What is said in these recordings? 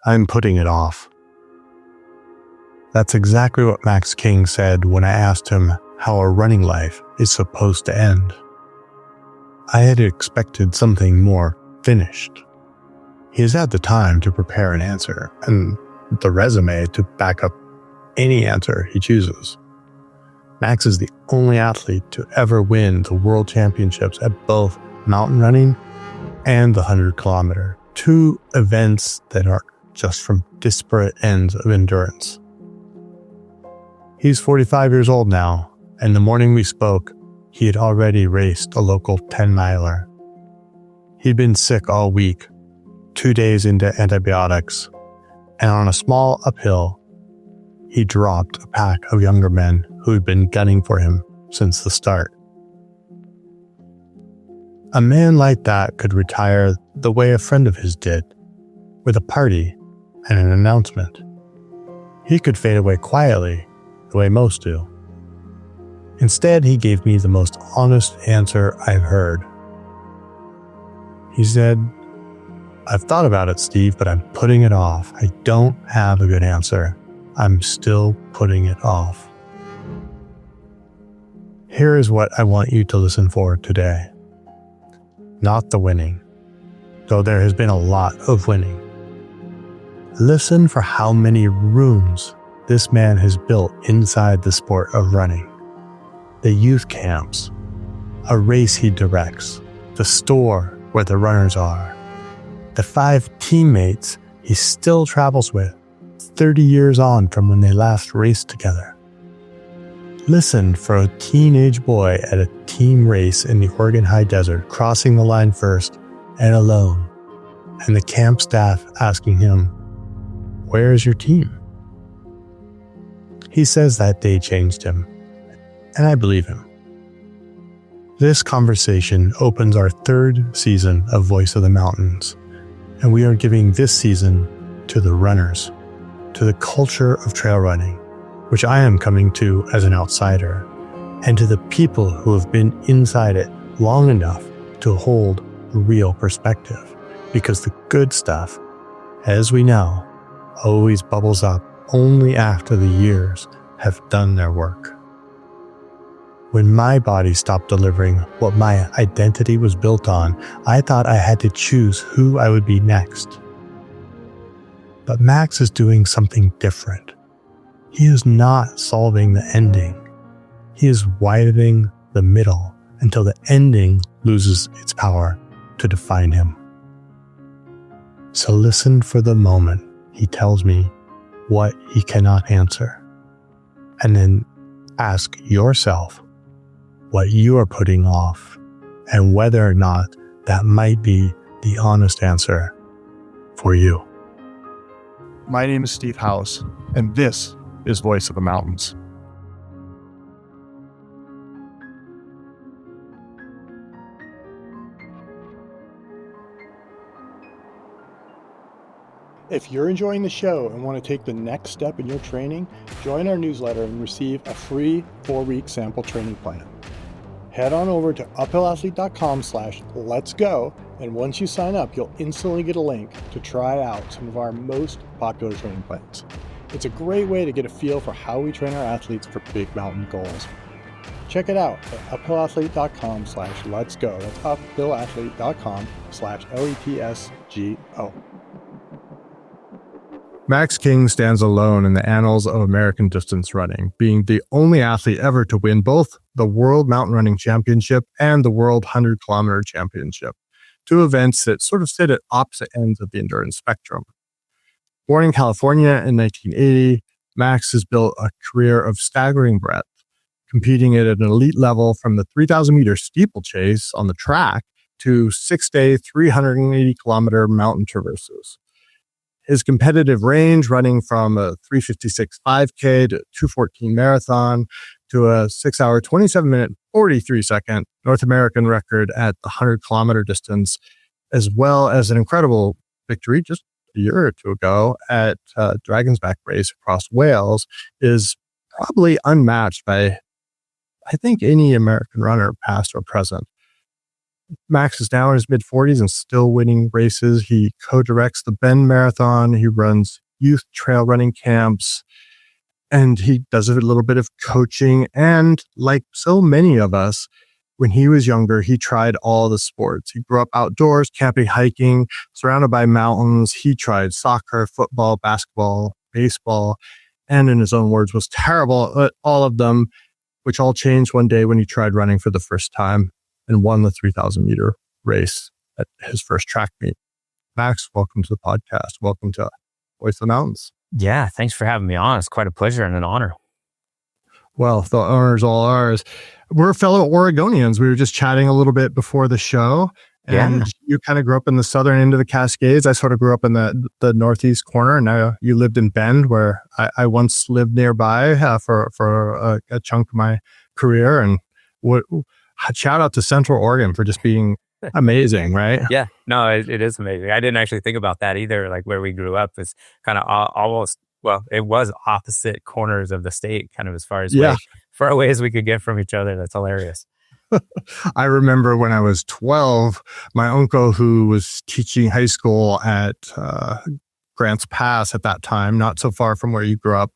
I'm putting it off. That's exactly what Max King said when I asked him how a running life is supposed to end. I had expected something more finished. He has had the time to prepare an answer and the resume to back up any answer he chooses. Max is the only athlete to ever win the world championships at both mountain running and the 100 kilometer, two events that are just from disparate ends of endurance. He's 45 years old now, and the morning we spoke, he had already raced a local 10-miler. He'd been sick all week, 2 days into antibiotics, and on a small uphill, he dropped a pack of younger men who had been gunning for him since the start. A man like that could retire the way a friend of his did, with a party and an announcement. He could fade away quietly, the way most do. Instead, he gave me the most honest answer I've heard. He said, "I've thought about it, Steve, but I'm putting it off. I don't have a good answer. I'm still putting it off." Here is what I want you to listen for today. Not the winning, though there has been a lot of winning. Listen for how many rooms this man has built inside the sport of running. The youth camps, a race he directs, the store where the runners are, the 5 teammates he still travels with 30 years on from when they last raced together. Listen for a teenage boy at a team race in the Oregon high desert crossing the line first and alone, and the camp staff asking him, "Where is your team?" He says that day changed him, and I believe him. This conversation opens our 3rd season of Voice of the Mountains, and we are giving this season to the runners, to the culture of trail running, which I am coming to as an outsider, and to the people who have been inside it long enough to hold real perspective, because the good stuff, as we know, always bubbles up only after the years have done their work. When my body stopped delivering what my identity was built on, I thought I had to choose who I would be next. But Max is doing something different. He is not solving the ending. He is widening the middle until the ending loses its power to define him. So listen for the moment he tells me what he cannot answer, and then ask yourself what you are putting off and whether or not that might be the honest answer for you. My name is Steve House, and this is Voice of the Mountains. If you're enjoying the show and want to take the next step in your training, join our newsletter and receive a free 4-week sample training plan. Head on over to uphillathlete.com/letsgo, and once you sign up, you'll instantly get a link to try out some of our most popular training plans. It's a great way to get a feel for how we train our athletes for big mountain goals. Check it out at uphillathlete.com/letsgo. That's uphillathlete.com/LETSGO. Max King stands alone in the annals of American distance running, being the only athlete ever to win both the World Mountain Running Championship and the World 100 Kilometer Championship, 2 events that sort of sit at opposite ends of the endurance spectrum. Born in California in 1980, Max has built a career of staggering breadth, competing at an elite level from the 3,000-meter steeplechase on the track to 6-day, 380-kilometer mountain traverses. His competitive range, running from a 3:56 5K to 2:14 marathon to a 6-hour, 27-minute, 43-second North American record at the 100-kilometer distance, as well as an incredible victory just a year or 2 ago at Dragon's Back race across Wales, is probably unmatched by, I think, any American runner, past or present. Max is now in his mid-40s and still winning races. He co-directs the Bend Marathon. He runs youth trail running camps, and he does a little bit of coaching. And like so many of us, when he was younger, he tried all the sports. He grew up outdoors, camping, hiking, surrounded by mountains. He tried soccer, football, basketball, baseball, and in his own words, was terrible at all of them, which all changed one day when he tried running for the first time and won the 3,000 meter race at his first track meet. Max, welcome to the podcast. Welcome to Voice of the Mountains. Yeah, thanks for having me on. It's quite a pleasure and an honor. Well, the honor's all ours. We're fellow Oregonians. We were just chatting a little bit before the show. And you kind of grew up in the southern end of the Cascades. I sort of grew up in the northeast corner. And now you lived in Bend, where I once lived nearby for a chunk of my career. And shout out to Central Oregon for just being amazing, right? Yeah, no, it is amazing. I didn't actually think about that either. Like where we grew up is kind of almost, well, it was opposite corners of the state, kind of as far as far away as we could get from each other. That's hilarious. I remember when I was 12, my uncle, who was teaching high school at Grants Pass at that time, not so far from where you grew up,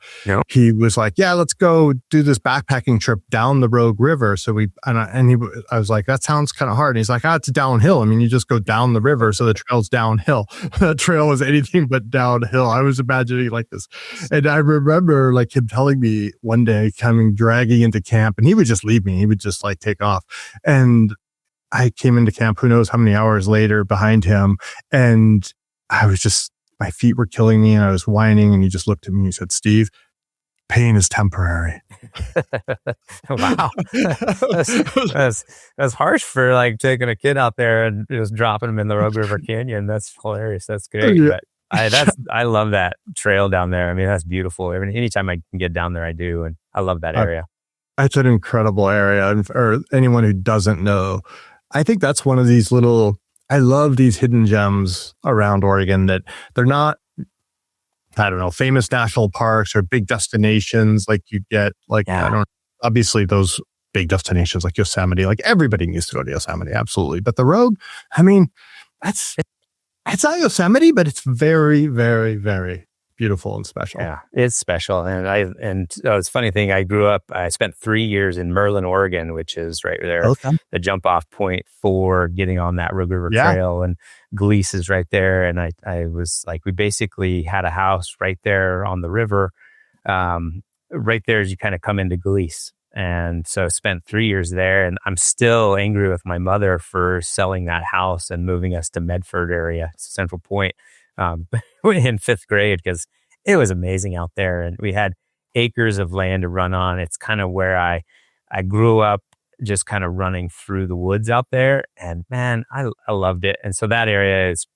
he was like, "Yeah, let's go do this backpacking trip down the Rogue River." So I was like, "That sounds kind of hard." And he's like, "It's downhill. I mean, you just go down the river, so the trail's downhill." The trail was anything but downhill. I was imagining like this, and I remember like him telling me one day, dragging into camp, and he would just leave me. He would just like take off, and I came into camp, who knows how many hours later, behind him, and I was just. My feet were killing me and I was whining, and he just looked at me and he said, "Steve, pain is temporary." Wow. That's harsh for like taking a kid out there and just dropping him in the Rogue River Canyon. That's hilarious. That's great. Yeah. But I love that trail down there. I mean, that's beautiful. Anytime I can get down there, I do. And I love that area. It's an incredible area. And for anyone who doesn't know, I think that's one of these I love these hidden gems around Oregon that they're not, I don't know, famous national parks or big destinations like you get, obviously those big destinations like Yosemite, like everybody needs to go to Yosemite, absolutely. But the Rogue, I mean, it's not Yosemite, but it's very, very, very beautiful and special. Yeah, it's special. And it's a funny thing. I spent 3 years in Merlin, Oregon, which is right there, the jump off point for getting on that Rogue River Trail, and Glease is right there. And I was like, we basically had a house right there on the river, right there as you kind of come into Glease. And so I spent 3 years there, and I'm still angry with my mother for selling that house and moving us to Medford area, Central Point. In fifth grade, because it was amazing out there, and we had acres of land to run on. It's kind of where I grew up, just kind of running through the woods out there, and man, I loved it. And so that area is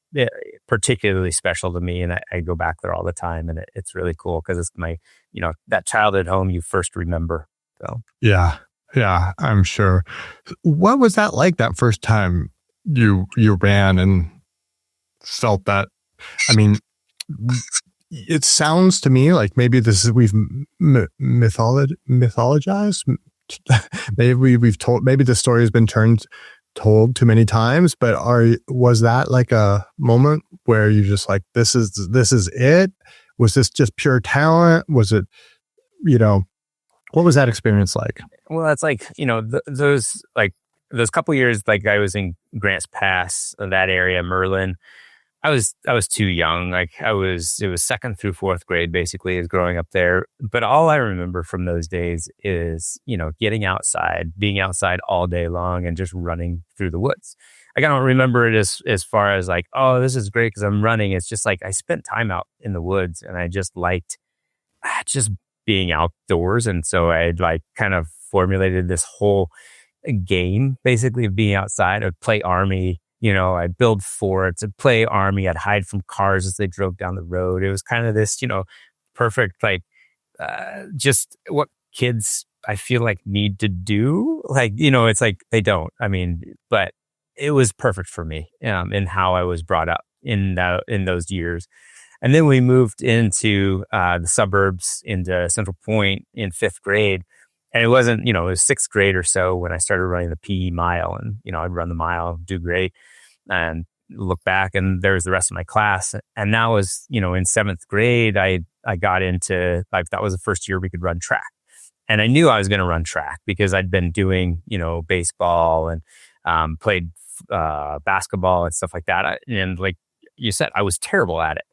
particularly special to me, and I go back there all the time, and it's really cool because it's my, that childhood home you first remember. So yeah, I'm sure. What was that like that first time you ran and felt that? I mean, it sounds to me like maybe we've mythologized. Maybe the story has been told too many times. But was that like a moment where you just like, this is it? Was this just pure talent? Was it, what was that experience like? Well, it's like those couple years, like I was in Grants Pass, that area, Merlin. I was too young. Like it was second through fourth grade, basically, is growing up there. But all I remember from those days is, getting outside, being outside all day long and just running through the woods. Like I don't remember it as far as like, oh, this is great because I'm running. It's just like I spent time out in the woods, and I just liked just being outdoors. And so I like kind of formulated this whole game, basically, of being outside. I'd play Army. I'd build forts, I'd play Army, I'd hide from cars as they drove down the road. It was kind of this, perfect, like, just what kids, I feel like, need to do. Like, it's like they don't. I mean, but it was perfect for me in how I was brought up in those years. And then we moved into the suburbs, into Central Point in fifth grade. And it wasn't, it was sixth grade or so when I started running the PE mile, and, I'd run the mile, do great, and look back, and there was the rest of my class. And that was, in seventh grade, I got into, like, that was the first year we could run track. And I knew I was going to run track because I'd been doing, baseball and played basketball and stuff like that. And like you said, I was terrible at it.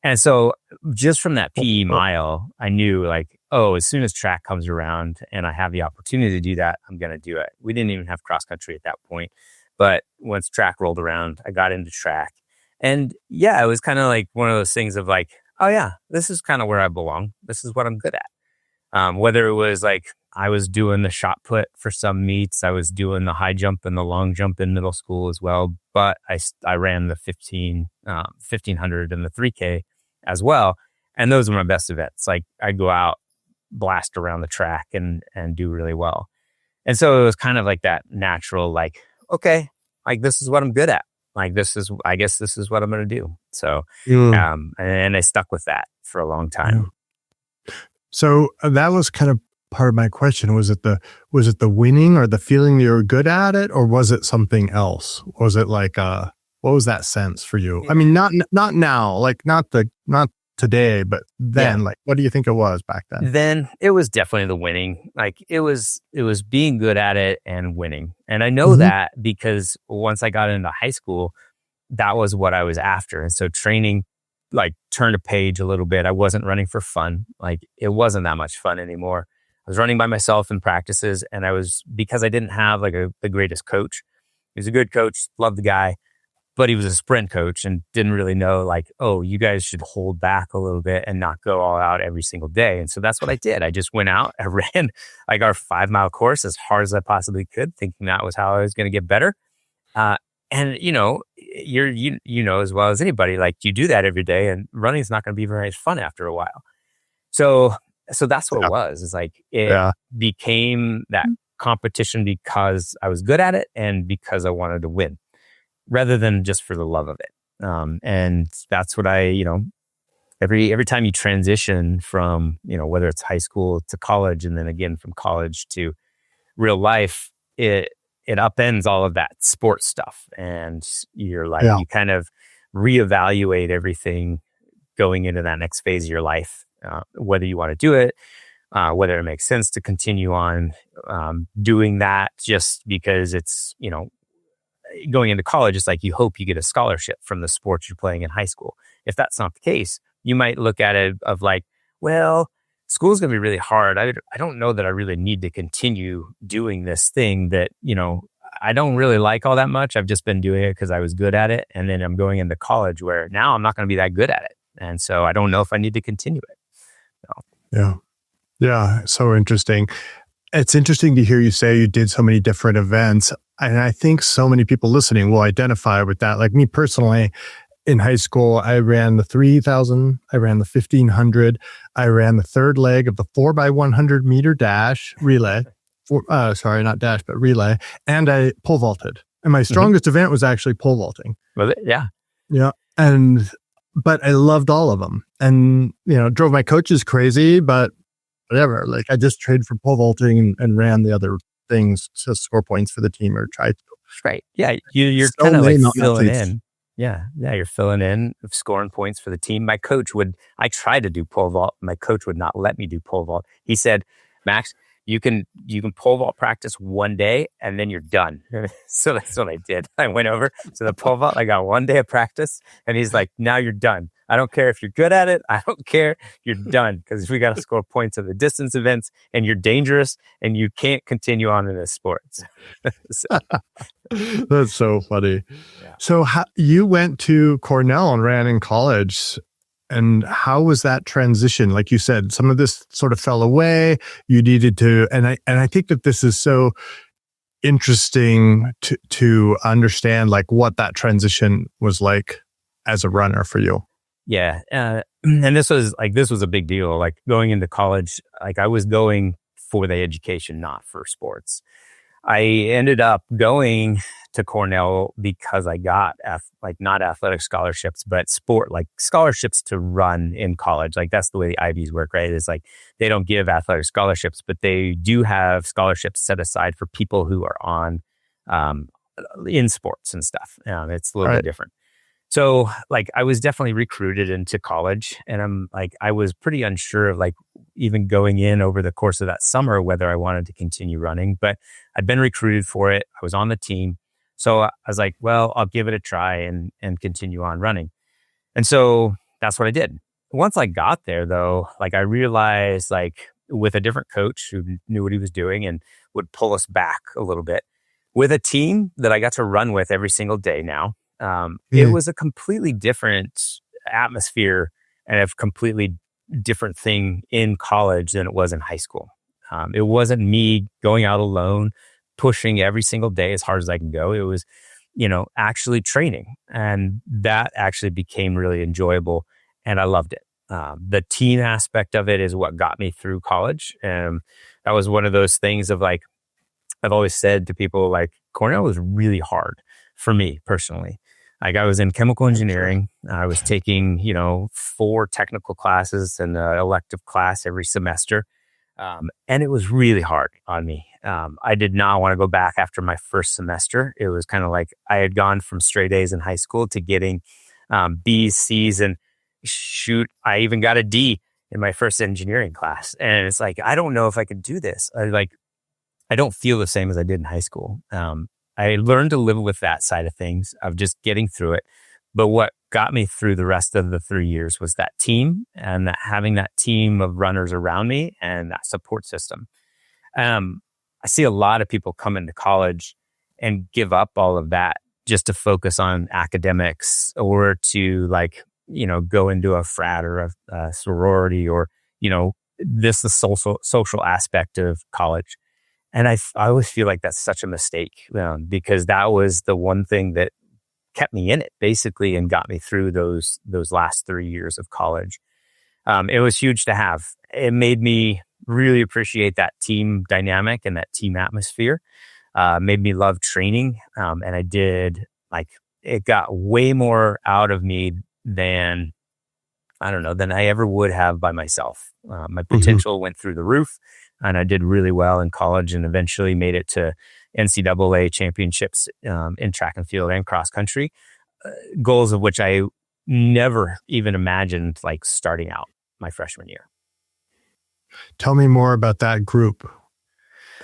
And so just from that PE mile, I knew, like, oh, as soon as track comes around and I have the opportunity to do that, I'm going to do it. We didn't even have cross country at that point. But once track rolled around, I got into track. And yeah, it was kind of like one of those things of like, oh yeah, this is kind of where I belong. This is what I'm good at. Whether it was like I was doing the shot put for some meets, I was doing the high jump and the long jump in middle school as well. But I ran the 1500 and the 3K as well. And those were my best events. Like, I'd go out, blast around the track and do really well. And so it was kind of like that natural, like, okay, like, this is what I'm good at. Like, I guess this is what I'm going to do. So, and I stuck with that for a long time. Yeah. So that was kind of part of my question. Was it the winning or the feeling that you were good at it, or was it something else? Was it like, what was that sense for you? I mean, not now, like not today, but then, like, what do you think it was back then? Then it was definitely the winning. Like, it was being good at it and winning. And I know that because once I got into high school, that was what I was after. And so training, like, turned a page a little bit. I wasn't running for fun. Like, it wasn't that much fun anymore. I was running by myself in practices, and because I didn't have like the greatest coach. He was a good coach, loved the guy, but he was a sprint coach and didn't really know, like, oh, you guys should hold back a little bit and not go all out every single day. And so that's what I did. I just went out, I ran like our 5-mile course as hard as I possibly could, thinking that was how I was going to get better. And you know as well as anybody, like, you do that every day, and running is not going to be very fun after a while. So that's what it was. It's like, it became that competition because I was good at it and because I wanted to win, rather than just for the love of it. And that's what every time you transition from, whether it's high school to college, and then again from college to real life, it upends all of that sports stuff. And you're like, you kind of reevaluate everything going into that next phase of your life, whether you want to do it, whether it makes sense to continue on doing that just because it's, going into college. It's like, you hope you get a scholarship from the sports you're playing in high school. If that's not the case, you might look at it of like, well, school's going to be really hard. I don't know that I really need to continue doing this thing that, I don't really like all that much. I've just been doing it because I was good at it. And then I'm going into college where now I'm not going to be that good at it. And so I don't know if I need to continue it. So. Yeah. So interesting. It's interesting to hear you say you did so many different events. And I think so many people listening will identify with that. Like me personally, in high school, I ran the 3,000, I ran the 1,500, I ran the third leg of the 4x100 meter dash relay. Not dash, but relay. And I pole vaulted. And my strongest event was actually pole vaulting. Was it? Yeah. Yeah. But I loved all of them, and, drove my coaches crazy, but whatever. Like, I just trained for pole vaulting and ran the other things to score points for the team, or tried to. Right. Yeah. You're so kind of like filling in. Yeah. You're filling in, scoring points for the team. I tried to do pole vault. My coach would not let me do pole vault. He said, Max, you can pole vault practice one day and then you're done. So that's what I did. I went over to the pole vault. I got one day of practice, and he's like, now you're done. I don't care if you're good at it. I don't care. You're done, because we got to score points at the distance events, and you're dangerous, and you can't continue on in this sport. That's so funny. Yeah. So you went to Cornell and ran in college. And how was that transition? Like you said, some of this sort of fell away. You needed to, and I think that this is so interesting to understand, like, what that transition was like as a runner for you. Yeah. And this was a big deal. Like, going into college, like, I was going for the education, not for sports. I ended up going to Cornell because I got not athletic scholarships, but sport, like scholarships to run in college. Like that's the way the Ivies work, right? It's like they don't give athletic scholarships, but they do have scholarships set aside for people who are on in sports and stuff. It's a little bit different. So like I was definitely recruited into college, and I was pretty unsure of like even going in over the course of that summer whether I wanted to continue running, but I'd been recruited for it. I was on the team. So I was like, well, I'll give it a try and continue on running. And so that's what I did. Once I got there though, like I realized like with a different coach who knew what he was doing and would pull us back a little bit, with a team that I got to run with every single day now, it was a completely different atmosphere and a completely different thing in college than it was in high school. It wasn't me going out alone, pushing every single day as hard as I can go. It was, actually training. And that actually became really enjoyable. And I loved it. The team aspect of it is what got me through college. And that was one of those things of like, I've always said to people like Cornell was really hard for me personally. Like I was in chemical engineering. I was taking, 4 technical classes and an elective class every semester. And it was really hard on me. I did not want to go back after my first semester. It was kind of like I had gone from straight A's in high school to getting B's, C's, and shoot, I even got a D in my first engineering class. And it's like, I don't know if I could do this. I don't feel the same as I did in high school. I learned to live with that side of things, of just getting through it. But what got me through the rest of the 3 years was that team, and that having that team of runners around me and that support system. I see a lot of people come into college and give up all of that just to focus on academics or to go into a frat or a sorority or, the social aspect of college. And I always feel like that's such a mistake because that was the one thing that kept me in it basically and got me through those last 3 years of college. It was huge to have. It made me really appreciate that team dynamic and that team atmosphere. Made me love training. And I did it got way more out of me than I ever would have by myself. My potential went through the roof. And I did really well in college and eventually made it to NCAA championships in track and field and cross country, goals of which I never even imagined starting out my freshman year. Tell me more about that group.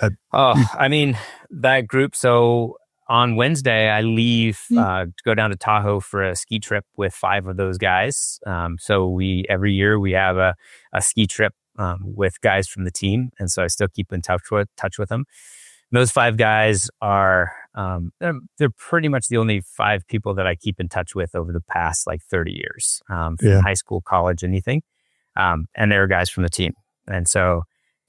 That group. So on Wednesday, I leave to go down to Tahoe for a ski trip with 5 of those guys. So every year we have a ski trip with guys from the team. And so I still keep in touch with them. And those 5 guys are, they're pretty much the only 5 people that I keep in touch with over the past 30 years, from high school, college, anything. And they're guys from the team. And so,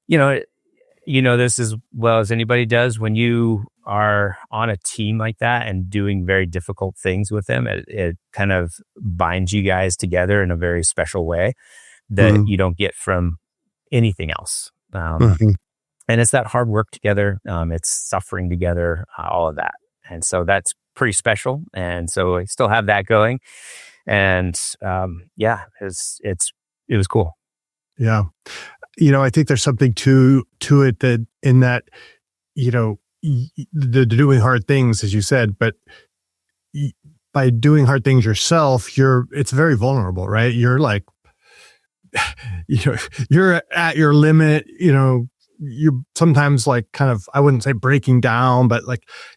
this as well as anybody does, when you are on a team like that and doing very difficult things with them, it kind of binds you guys together in a very special way that you don't get from anything else. And it's that hard work together. It's suffering together, all of that. And so that's pretty special. And so I still have that going. And it was cool. Yeah. I think there's something to it that in that, the doing hard things, as you said, but by doing hard things yourself, it's very vulnerable, right? You're you're at your limit, you're sometimes I wouldn't say breaking down, but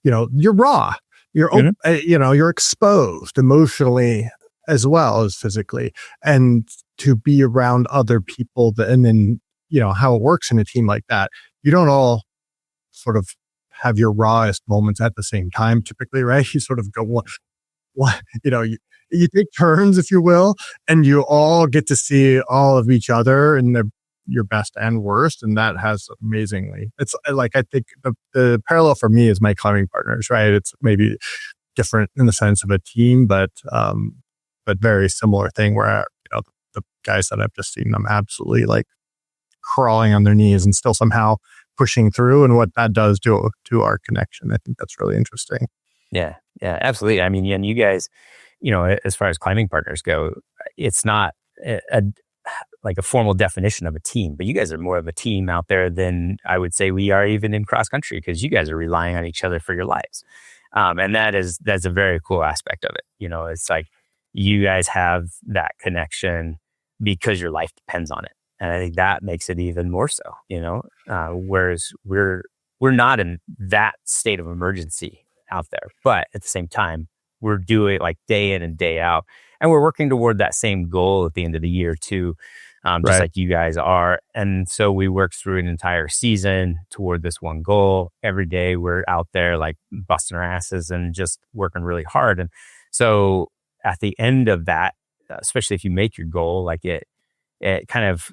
you're raw, you're exposed emotionally as well as physically, and to be around other people and then, how it works in a team like that, you don't all sort of have your rawest moments at the same time, typically, right? You sort of go, you take turns, if you will, and you all get to see all of each other and your best and worst. And that has it's I think the parallel for me is my climbing partners, right? It's maybe different in the sense of a team, but very similar thing where, the guys that I've just seen, I'm absolutely crawling on their knees and still somehow pushing through, and what that does to our connection. I think that's really interesting. Yeah, yeah, absolutely. I mean, and you guys, as far as climbing partners go, it's not like a formal definition of a team, but you guys are more of a team out there than I would say we are even in cross country, because you guys are relying on each other for your lives. And that's a very cool aspect of it. It's like you guys have that connection because your life depends on it. And I think that makes it even more so, whereas we're not in that state of emergency out there, but at the same time, we're doing like day in and day out, and we're working toward that same goal at the end of the year too, just Right. like you guys are. And so we work through an entire season toward this one goal. Every day we're out there like busting our asses and just working really hard. And so at the end of that, especially if you make your goal, like it kind of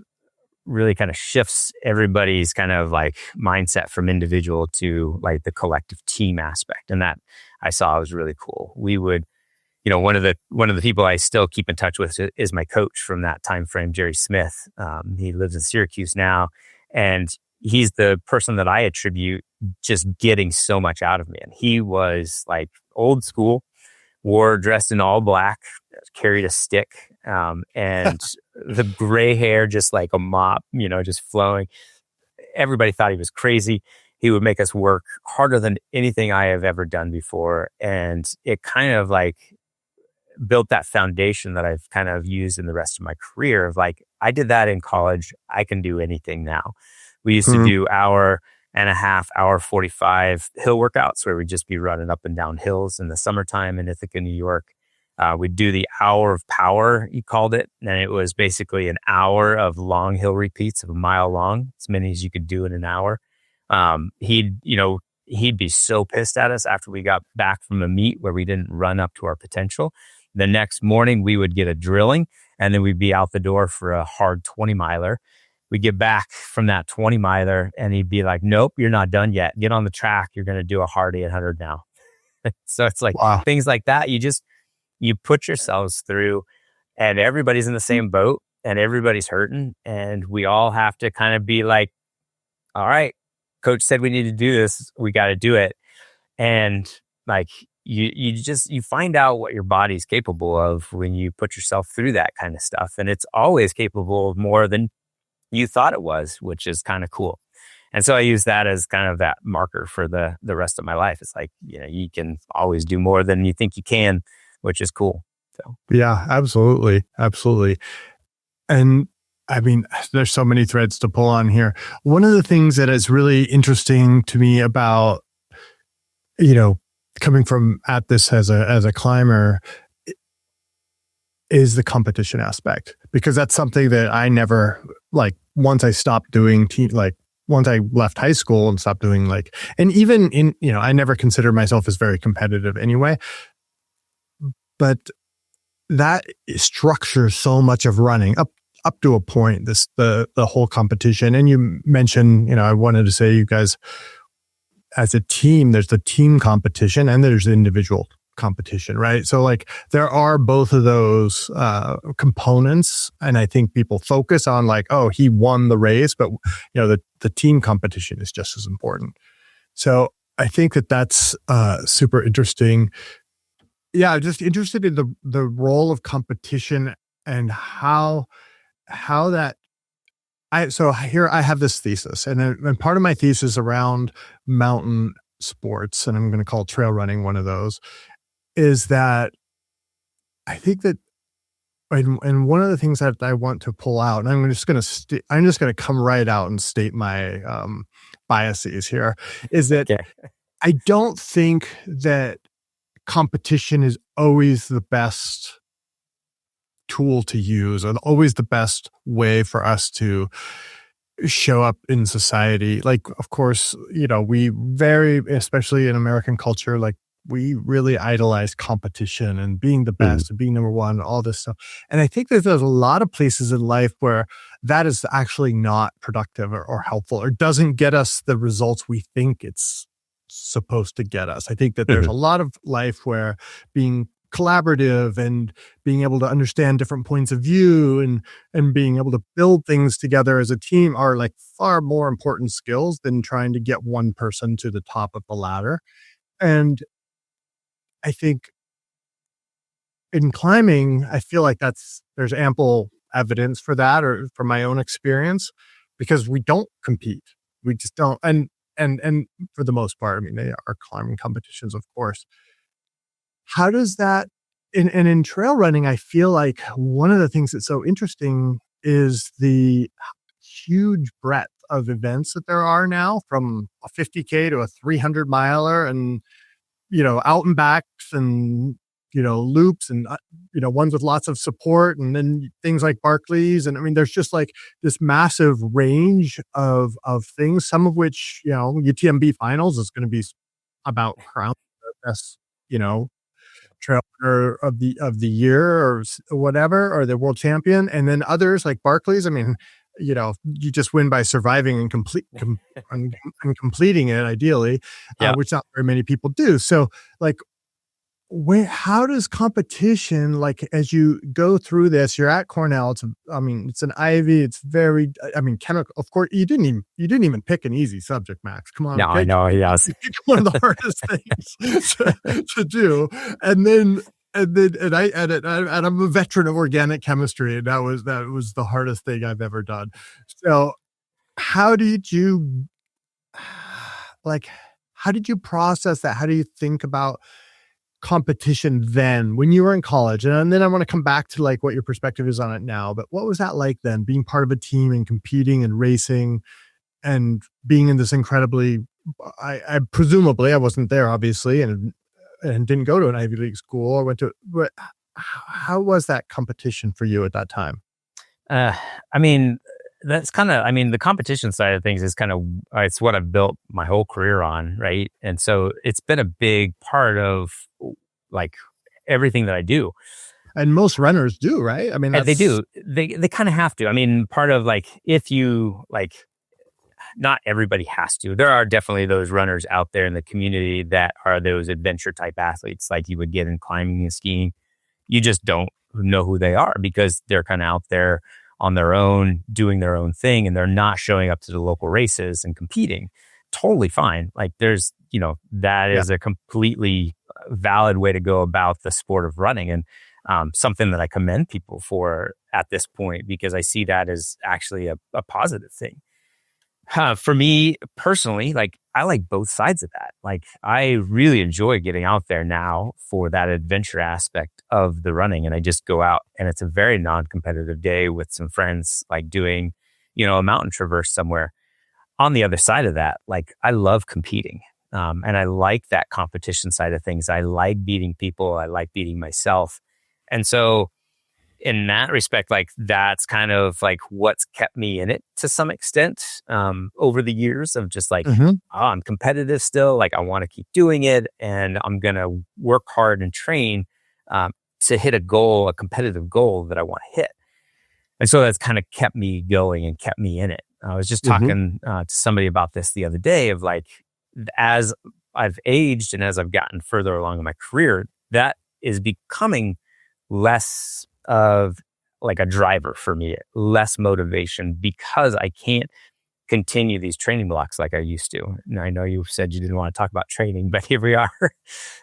really kind of shifts everybody's kind of like mindset from individual to like the collective team aspect. And that I saw was really cool. We would, one of the people I still keep in touch with is my coach from that time frame, Jerry Smith. He lives in Syracuse now, and he's the person that I attribute just getting so much out of me. And he was like old school, dressed in all black, carried a stick, and the gray hair just like a mop, just flowing. Everybody thought he was crazy. He would make us work harder than anything I have ever done before. And it kind of like built that foundation that I've kind of used in the rest of my career of like, I did that in college. I can do anything now. We used to do hour and a half, hour 45 hill workouts where we'd just be running up and down hills in the summertime in Ithaca, New York. We'd do the hour of power, he called it. And it was basically an hour of long hill repeats of a mile long, as many as you could do in an hour. He'd be so pissed at us after we got back from a meet where we didn't run up to our potential. The next morning we would get a drilling, and then we'd be out the door for a hard 20 miler. We get back from that 20 miler and he'd be like, nope, you're not done yet. Get on the track. You're going to do a hard 800 now. So it's like Wow. things like that. You put yourselves through, and everybody's in the same boat and everybody's hurting. And we all have to kind of be like, all right, coach said we need to do this. We got to do it. And like, you find out what your body's capable of when you put yourself through that kind of stuff. And it's always capable of more than you thought it was, which is kind of cool. And so I use that as kind of that marker for the rest of my life. It's like, you can always do more than you think you can, which is cool. So Yeah, absolutely. Absolutely. And I mean, there's so many threads to pull on here. One of the things that is really interesting to me about, coming from at this as a climber is the competition aspect, because that's something that I never, like, once I stopped doing once I left high school and stopped doing and even in, I never considered myself as very competitive anyway, but that structures so much of running up to a point, the whole competition. And you mentioned, I wanted to say, you guys as a team, there's the team competition and there's the individual competition, right? So there are both of those components, and I think people focus on oh, he won the race, but the team competition is just as important. So I think that's super interesting. Yeah, just interested in the role of competition and how that. So here I have this thesis, and part of my thesis around mountain sports, and I'm going to call trail running one of those, is that I think that, and one of the things that I want to pull out, and I'm just going to come right out and state my biases here, is that okay. I don't think that competition is always the best tool to use, or always the best way for us to show up in society. Of course, we especially in American culture, we really idolize competition and being the best and being number one, all this stuff. And I think that there's a lot of places in life where that is actually not productive or helpful, or doesn't get us the results we think it's supposed to get us. I think that there's a lot of life where being collaborative and being able to understand different points of view and being able to build things together as a team are far more important skills than trying to get one person to the top of the ladder. And I think in climbing, I feel like there's ample evidence for that, or from my own experience, because we don't compete. We just don't. And for the most part, I mean, they are climbing competitions, of course. How does that, in trail running, I feel like one of the things that's so interesting is the huge breadth of events that there are now, from a 50K to a 300 miler, and, out and backs, and, loops, and, ones with lots of support, and then things like Barclays. And I mean, there's just like this massive range of things, some of which, UTMB finals is going to be about crown the best, trail runner of the year, or whatever, or the world champion. And then others like Barclays, I mean, you just win by surviving and completing it, ideally, which not very many people do. So, like, how does competition, like, as you go through this, you're at Cornell, it's an Ivy, it's very, chemical, of course, you didn't even pick an easy subject, Max. Come on. No, I know. Yes. You picked one of the hardest things to do. And I'm a veteran of organic chemistry, and that was the hardest thing I've ever done. So how did you process that? How do you think about competition then, when you were in college? And then I want to come back to like what your perspective is on it now, but what was that like then, being part of a team and competing and racing and being in this incredibly, I presumably, I wasn't there obviously, and didn't go to an Ivy League school, but how was that competition for you at that time? That's kind of, the competition side of things is kind of, it's what I've built my whole career on. Right. And so it's been a big part of like everything that I do. And most runners do, right? I mean, they do. They kind of have to. I mean, part of like, if you like, not everybody has to. There are definitely those runners out there in the community that are those adventure type athletes like you would get in climbing and skiing. You just don't know who they are because they're kind of out there on their own, doing their own thing, and they're not showing up to the local races and competing. Totally fine. Like there's, that is a completely valid way to go about the sport of running, and something that I commend people for at this point, because I see that as actually a positive thing. For me personally, like I like both sides of that. Like I really enjoy getting out there now for that adventure aspect of the running. And I just go out and it's a very non-competitive day with some friends, like doing, a mountain traverse somewhere. On the other side of that, like I love competing. And I like that competition side of things. I like beating people. I like beating myself. And so in that respect, like that's kind of like what's kept me in it to some extent over the years of just like, I'm competitive still. Like I want to keep doing it, and I'm going to work hard and train to hit a competitive goal that I want to hit. And so that's kind of kept me going and kept me in it. I was just talking to somebody about this the other day of like, as I've aged and as I've gotten further along in my career, that is becoming less of like a driver for me, less motivation, because I can't continue these training blocks like I used to. And I know you said you didn't want to talk about training, but here we are.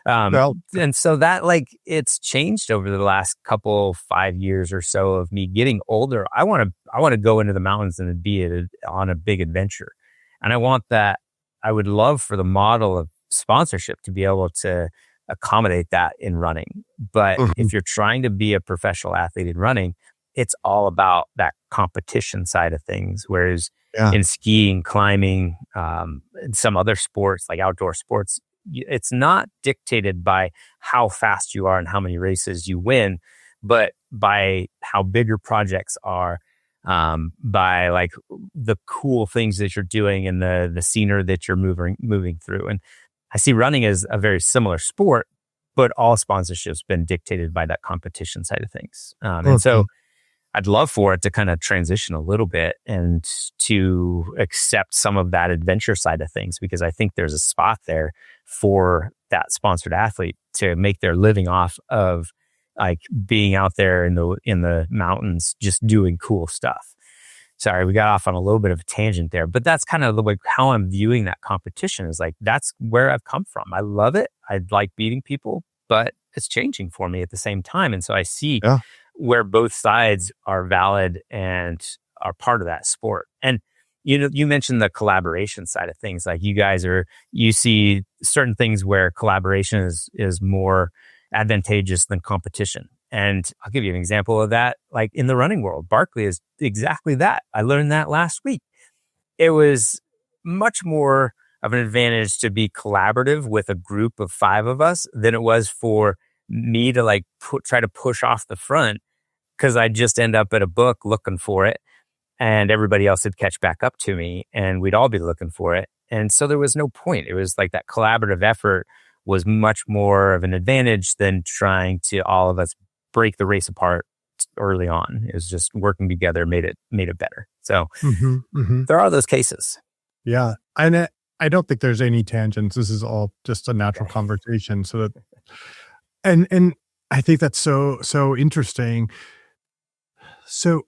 And so that like it's changed over the last 5 years or so of me getting older. I want to go into the mountains and be on a big adventure. And I want that. I would love for the model of sponsorship to be able to accommodate that in running. But if you're trying to be a professional athlete in running, it's all about that competition side of things. Whereas in skiing, climbing, and some other sports like outdoor sports, it's not dictated by how fast you are and how many races you win, but by how big your projects are, by like the cool things that you're doing and the scenery that you're moving through. And I see running as a very similar sport, but all sponsorship's been dictated by that competition side of things. And so I'd love for it to kind of transition a little bit and to accept some of that adventure side of things, because I think there's a spot there for that sponsored athlete to make their living off of like being out there in the mountains, just doing cool stuff. Sorry, we got off on a little bit of a tangent there, but that's kind of the way how I'm viewing that competition is like, that's where I've come from. I love it. I like beating people, but it's changing for me at the same time. And so I see Yeah. where both sides are valid and are part of that sport. And you mentioned the collaboration side of things. Like you see certain things where collaboration is more advantageous than competition. And I'll give you an example of that. Like in the running world, Barkley is exactly that. I learned that last week. It was much more of an advantage to be collaborative with a group of 5 of us than it was for me to like try to push off the front, because I'd just end up at a book looking for it and everybody else would catch back up to me and we'd all be looking for it. And so there was no point. It was like that collaborative effort was much more of an advantage than trying to all of us break the race apart early on. It was just working together made it better. So there are those cases. Yeah. And I don't think there's any tangents. This is all just a natural conversation. So that, and I think that's so interesting. So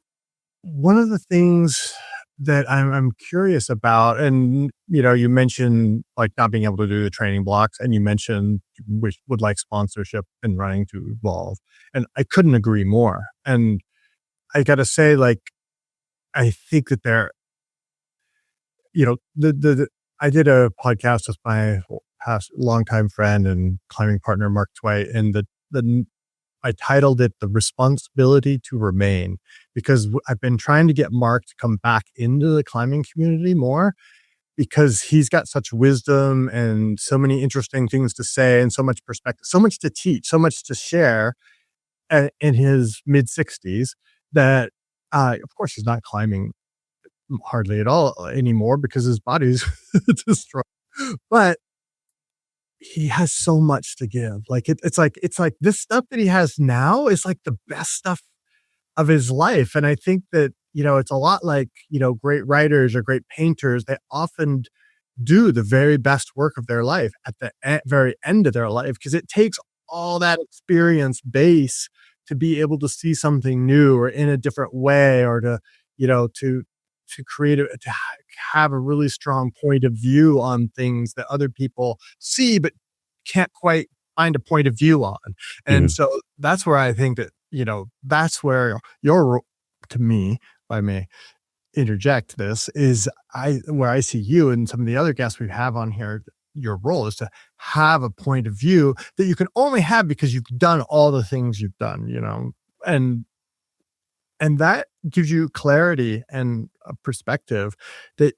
one of the things that I'm curious about, and you mentioned like not being able to do the training blocks, and you mentioned which would like sponsorship and running to evolve, and I couldn't agree more. And I got to say, like, I think that I did a podcast with my past longtime friend and climbing partner Mark Twight, and I titled it "The Responsibility to Remain," because I've been trying to get Mark to come back into the climbing community more, because he's got such wisdom and so many interesting things to say and so much perspective, so much to teach, so much to share in his mid-60s that, of course, he's not climbing hardly at all anymore because his body's destroyed. But he has so much to give. Like it's like this stuff that he has now is like the best stuff of his life. And I think that, it's a lot like, great writers or great painters. They often do the very best work of their life at the very end of their life, because it takes all that experience base to be able to see something new or in a different way, or to create to have a really strong point of view on things that other people see but can't quite find a point of view on. And so that's where I think that, that's where to me, if I may interject this, is where I see you and some of the other guests we have on here, your role is to have a point of view that you can only have because you've done all the things you've done, and that gives you clarity and a perspective that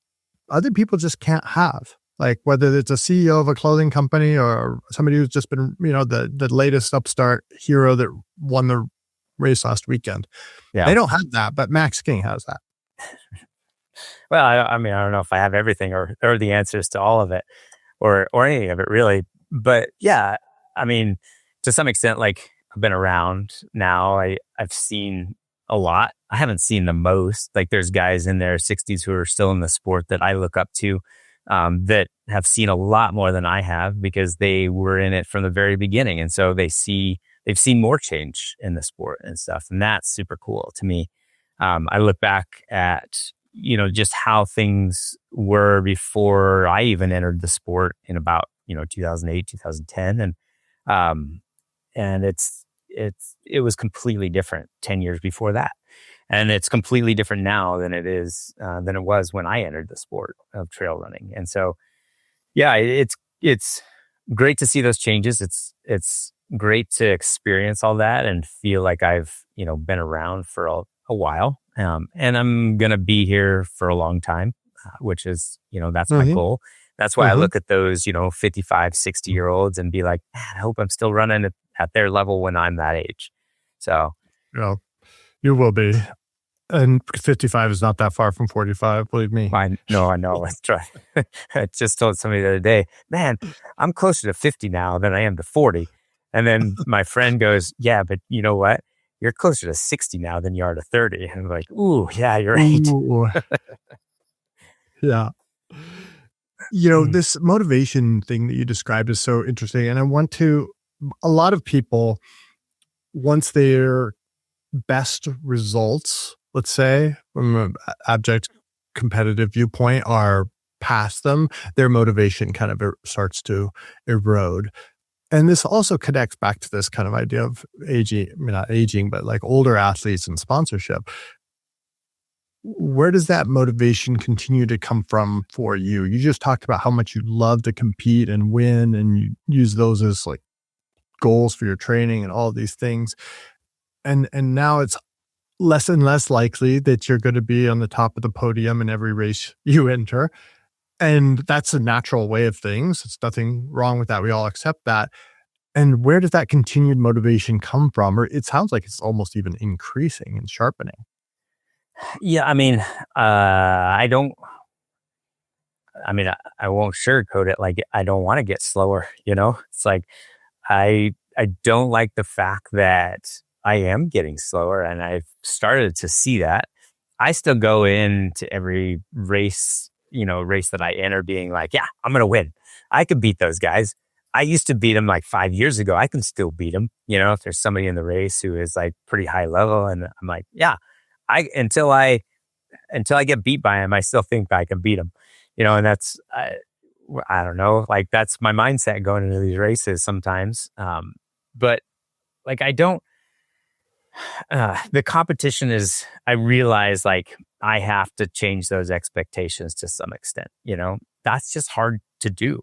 other people just can't have. Like whether it's a CEO of a clothing company or somebody who's just been, the latest upstart hero that won the race last weekend. Yeah. They don't have that, but Max King has that. Well, I mean, I don't know if I have everything or the answers to all of it or any of it really. But yeah, I mean, to some extent, like I've been around now. I've seen a lot. I haven't seen the most. Like there's guys in their 60s who are still in the sport that I look up to, that have seen a lot more than I have because they were in it from the very beginning. And so they've seen more change in the sport and stuff. And that's super cool to me. I look back at, just how things were before I even entered the sport in about, 2008, 2010. And it was completely different 10 years before that. And it's completely different now than it was when I entered the sport of trail running. And so, yeah, it's great to see those changes. It's great to experience all that and feel like I've, been around for a while. And I'm going to be here for a long time, which is, that's my goal. That's why I look at those, 55, 60-year-olds and be like, man, I hope I'm still running at their level when I'm that age. So, yeah, you will be. And 55 is not that far from 45, believe me. I know. Let's try. I just told somebody the other day, man, I'm closer to 50 now than I am to 40. And then my friend goes, yeah, but you know what? You're closer to 60 now than you are to 30. And I'm like, ooh, yeah, you're right. Yeah. This motivation thing that you described is so interesting. And a lot of people, once their best results, let's say, from an abject competitive viewpoint, are past them, their motivation kind of starts to erode. And this also connects back to this kind of idea of aging, I mean, not aging, but like older athletes and sponsorship. Where does that motivation continue to come from for you? You just talked about how much you love to compete and win, and you use those as like goals for your training and all of these things. And now it's less and less likely that you're going to be on the top of the podium in every race you enter. And that's a natural way of things. It's nothing wrong with that. We all accept that. And where does that continued motivation come from? Or it sounds like it's almost even increasing and sharpening. Yeah, I mean, I won't sugarcoat it. Like, I don't want to get slower, It's like, I don't like the fact that I am getting slower, and I've started to see that. I still go into every race that I enter being like, yeah, I'm going to win. I could beat those guys. I used to beat them like 5 years ago. I can still beat them. If there's somebody in the race who is like pretty high level, and I'm like, yeah, until I get beat by him, I still think I can beat him, and that's, I don't know, like that's my mindset going into these races sometimes. But like, I don't, the competition is, I realize like I have to change those expectations to some extent, that's just hard to do.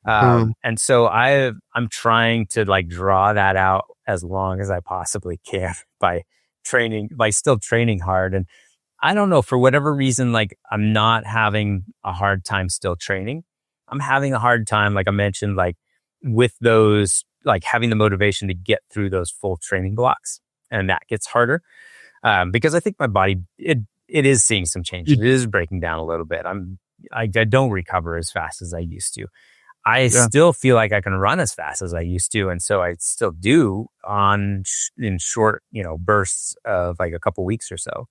And so I'm trying to like draw that out as long as I possibly can by training, like still training hard. And I don't know, for whatever reason, like I'm not having a hard time still training. I'm having a hard time, like I mentioned, like with those, like having the motivation to get through those full training blocks. And that gets harder because I think my body, it is seeing some changes. It is breaking down a little bit. I don't recover as fast as I used to. I still feel like I can run as fast as I used to. And so I still do in short, bursts of like a couple weeks or so.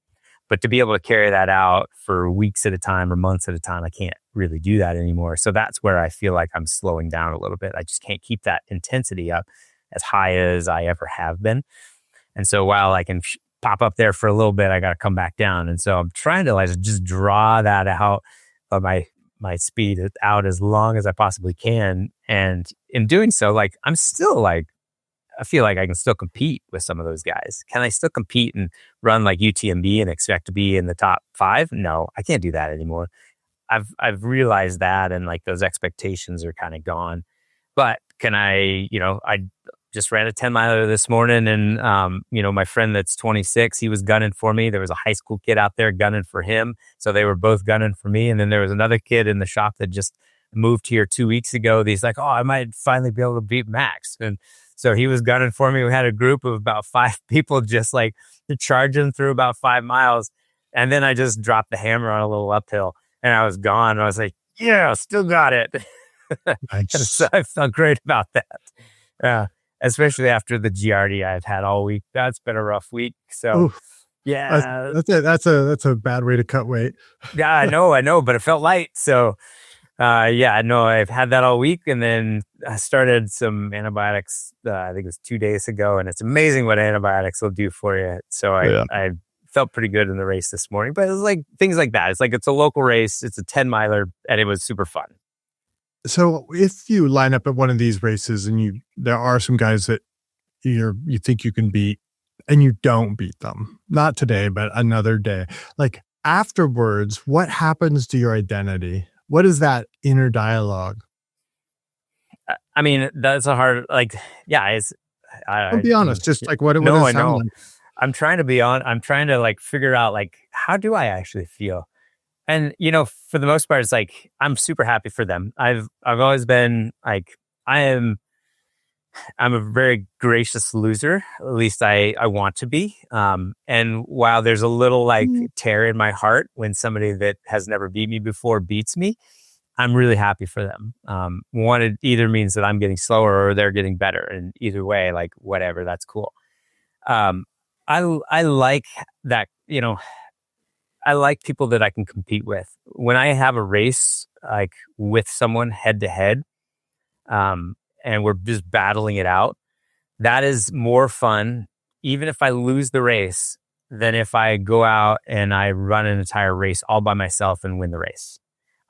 But to be able to carry that out for weeks at a time or months at a time, I can't really do that anymore. So that's where I feel like I'm slowing down a little bit. I just can't keep that intensity up as high as I ever have been. And so while I can pop up there for a little bit, I got to come back down. And so I'm trying to like just draw that out of my speed out as long as I possibly can. And in doing so, like I'm still like, I feel like I can still compete with some of those guys. Can I still compete and run like UTMB and expect to be in the top 5? No, I can't do that anymore. I've realized that, and like those expectations are kind of gone. But can I just ran a 10 miler this morning, and my friend that's 26, he was gunning for me. There was a high school kid out there gunning for him, so they were both gunning for me. And then there was another kid in the shop that just moved here 2 weeks ago. He's like, oh, I might finally be able to beat Max. And so he was gunning for me. We had a group of about 5 people just like charging through about 5 miles, and then I just dropped the hammer on a little uphill, and I was gone. And I was like, yeah, still got it. Nice. So I felt great about that. Yeah. Especially after the Giardia I've had all week. That's been a rough week. So, Oof. yeah. That's a bad way to cut weight. Yeah, I know, but it felt light. So, I've had that all week, and then I started some antibiotics, I think it was 2 days ago, and it's amazing what antibiotics will do for you. So I felt pretty good in the race this morning, but it was like things like that. It's like, it's a local race. It's a 10 miler, and it was super fun. So if you line up at one of these races and there are some guys that you think you can beat and you don't beat them, not today, but another day, like afterwards, what happens to your identity? What is that inner dialogue? I mean, that's a hard, like, yeah, I'll be honest, just like what it would I sound know. like. I'm trying to like figure out like, how do I actually feel? And, for the most part, it's like, I'm super happy for them. I've always been like, I'm a very gracious loser. At least I want to be. And while there's a little like tear in my heart when somebody that has never beat me before beats me, I'm really happy for them. One, it either means that I'm getting slower or they're getting better. And either way, like whatever, that's cool. I like that, I like people that I can compete with. When I have a race like with someone head to head, and we're just battling it out, that is more fun, even if I lose the race, than if I go out and I run an entire race all by myself and win the race.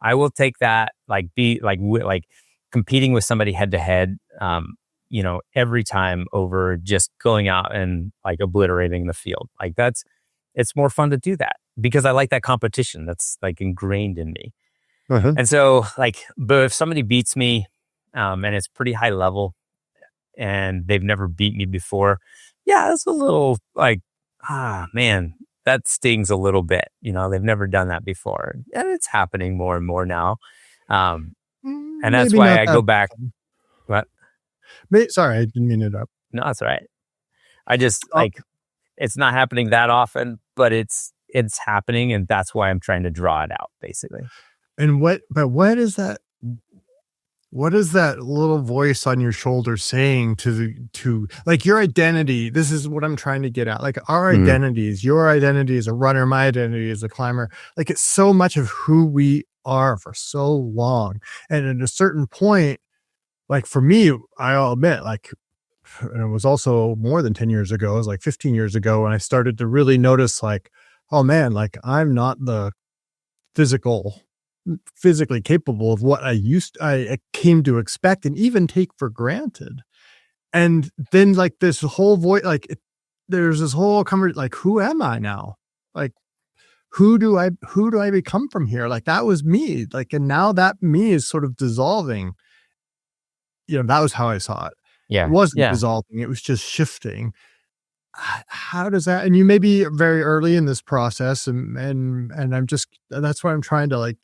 I will take that, like competing with somebody head to head. every time over just going out and like obliterating the field. Like it's more fun to do that because I like that competition. That's like ingrained in me. Uh-huh. And so like, but if somebody beats me, and it's pretty high level and they've never beat me before, yeah, it's a little like, man, that stings a little bit. They've never done that before. And it's happening more and more now. And that's Maybe why not I that go back. bad. What? Sorry, I didn't mean to interrupt. No, that's all right. I just like, it's not happening that often, but it's happening. And that's why I'm trying to draw it out basically. And what is that? What is that little voice on your shoulder saying to like your identity? This is what I'm trying to get at. Like our identities, your identity as a runner, my identity as a climber, like it's so much of who we are for so long. And at a certain point, like for me, I'll admit, like, and it was also more than 10 years ago, it was like 15 years ago when I started to really notice like, oh man, like I'm not the physically capable of what I came to expect and even take for granted. And then like this whole voice, like there's this whole like, who am I now? Like, who do I become from here? Like that was me. Like, and now that me is sort of dissolving. That was how I saw it. Yeah. It wasn't dissolving. It was just shifting. How does that, and you may be very early in this process and I'm just, that's why I'm trying to like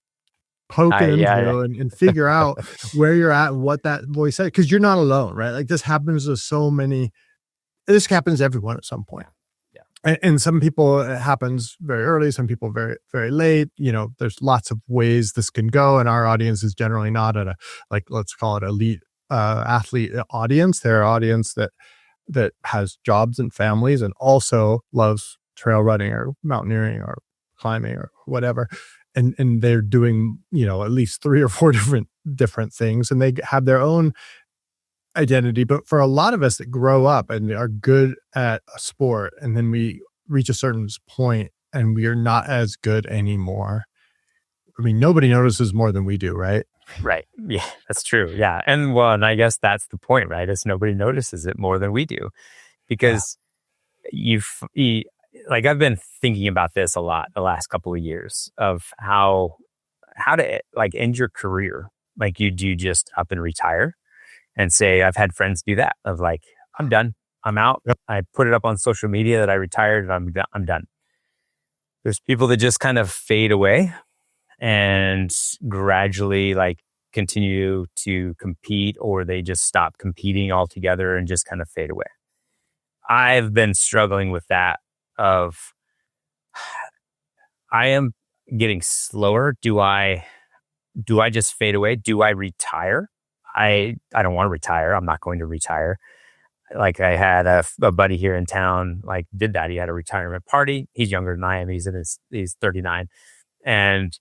poke into and figure out where you're at and what that voice said. Cause you're not alone, right? Like this happens to so many, this happens to everyone at some point. Yeah. And some people it happens very early, some people very, very late. There's lots of ways this can go. And our audience is generally not at a, like, let's call it elite athlete audience. They're an audience that has jobs and families and also loves trail running or mountaineering or climbing or whatever. And they're doing, at least 3 or 4 different things, and they have their own identity. But for a lot of us that grow up and are good at a sport, and then we reach a certain point and we are not as good anymore. I mean, nobody notices more than we do, right? Right. Yeah, that's true. Yeah. And I guess that's the point, right? Is nobody notices it more than we do because like I've been thinking about this a lot the last couple of years of how to like end your career. Like you do just up and retire and say, I've had friends do that of like, I'm done. I'm out. Yep. I put it up on social media that I retired and I'm done. There's people that just kind of fade away and gradually like continue to compete, or they just stop competing altogether and just kind of fade away. I've been struggling with that of I am getting slower. Do I just fade away? Do I retire? I don't want to retire. I'm not going to retire. Like I had a buddy here in town, like did that. He had a retirement party. He's younger than I am. He's 39 and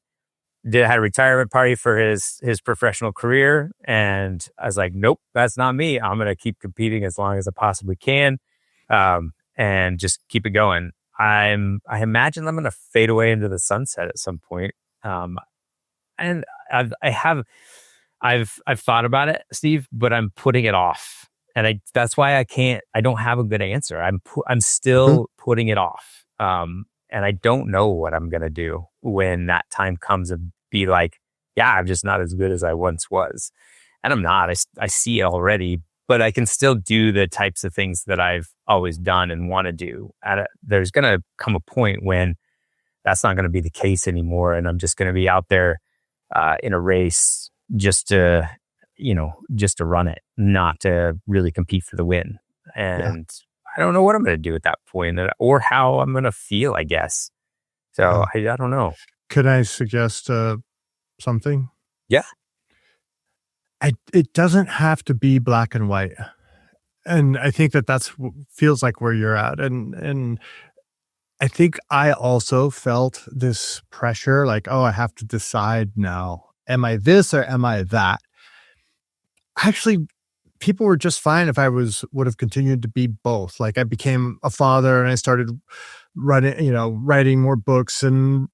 had a retirement party for his professional career. And I was like, nope, that's not me. I'm going to keep competing as long as I possibly can. And just keep it going. I imagine I'm going to fade away into the sunset at some point. And I've thought about it, Steve, but I'm putting it off. And that's why I don't have a good answer. I'm still putting it off. And I don't know what I'm going to do when that time comes and be like, yeah, I'm just not as good as I once was. And I'm not, I see it already, but I can still do the types of things that I've always done and want to do. There's going to come a point when that's not going to be the case anymore. And I'm just going to be out there in a race just to run it, not to really compete for the win. And I don't know what I'm going to do at that point or how I'm going to feel, I guess. So I don't know. Could I suggest something? Yeah. It doesn't have to be black and white. And I think that's feels like where you're at. And I think I also felt this pressure, like, oh, I have to decide now. Am I this or am I that? Actually, people were just fine if I would have continued to be both. Like I became a father and I started writing more books and,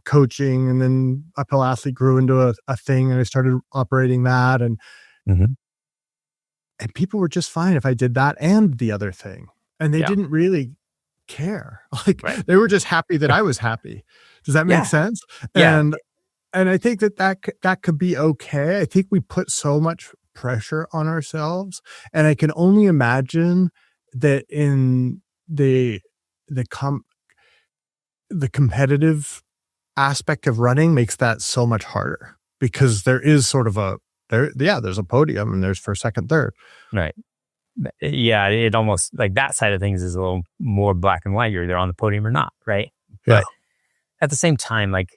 coaching, and then Uphill Athlete grew into a thing and I started operating that. And And people were just fine if I did that and the other thing. And they Yeah. didn't really care. Like Right. they were just happy that I was happy. Does that make Yeah. sense? Yeah. And I think that could be okay. I think we put so much pressure on ourselves, and I can only imagine that in the competitive aspect of running makes that so much harder, because there is sort of there's a podium and there's first, second, third. Right. Yeah. It almost like that side of things is a little more black and white. You're either on the podium or not. Right. Yeah. But at the same time, like,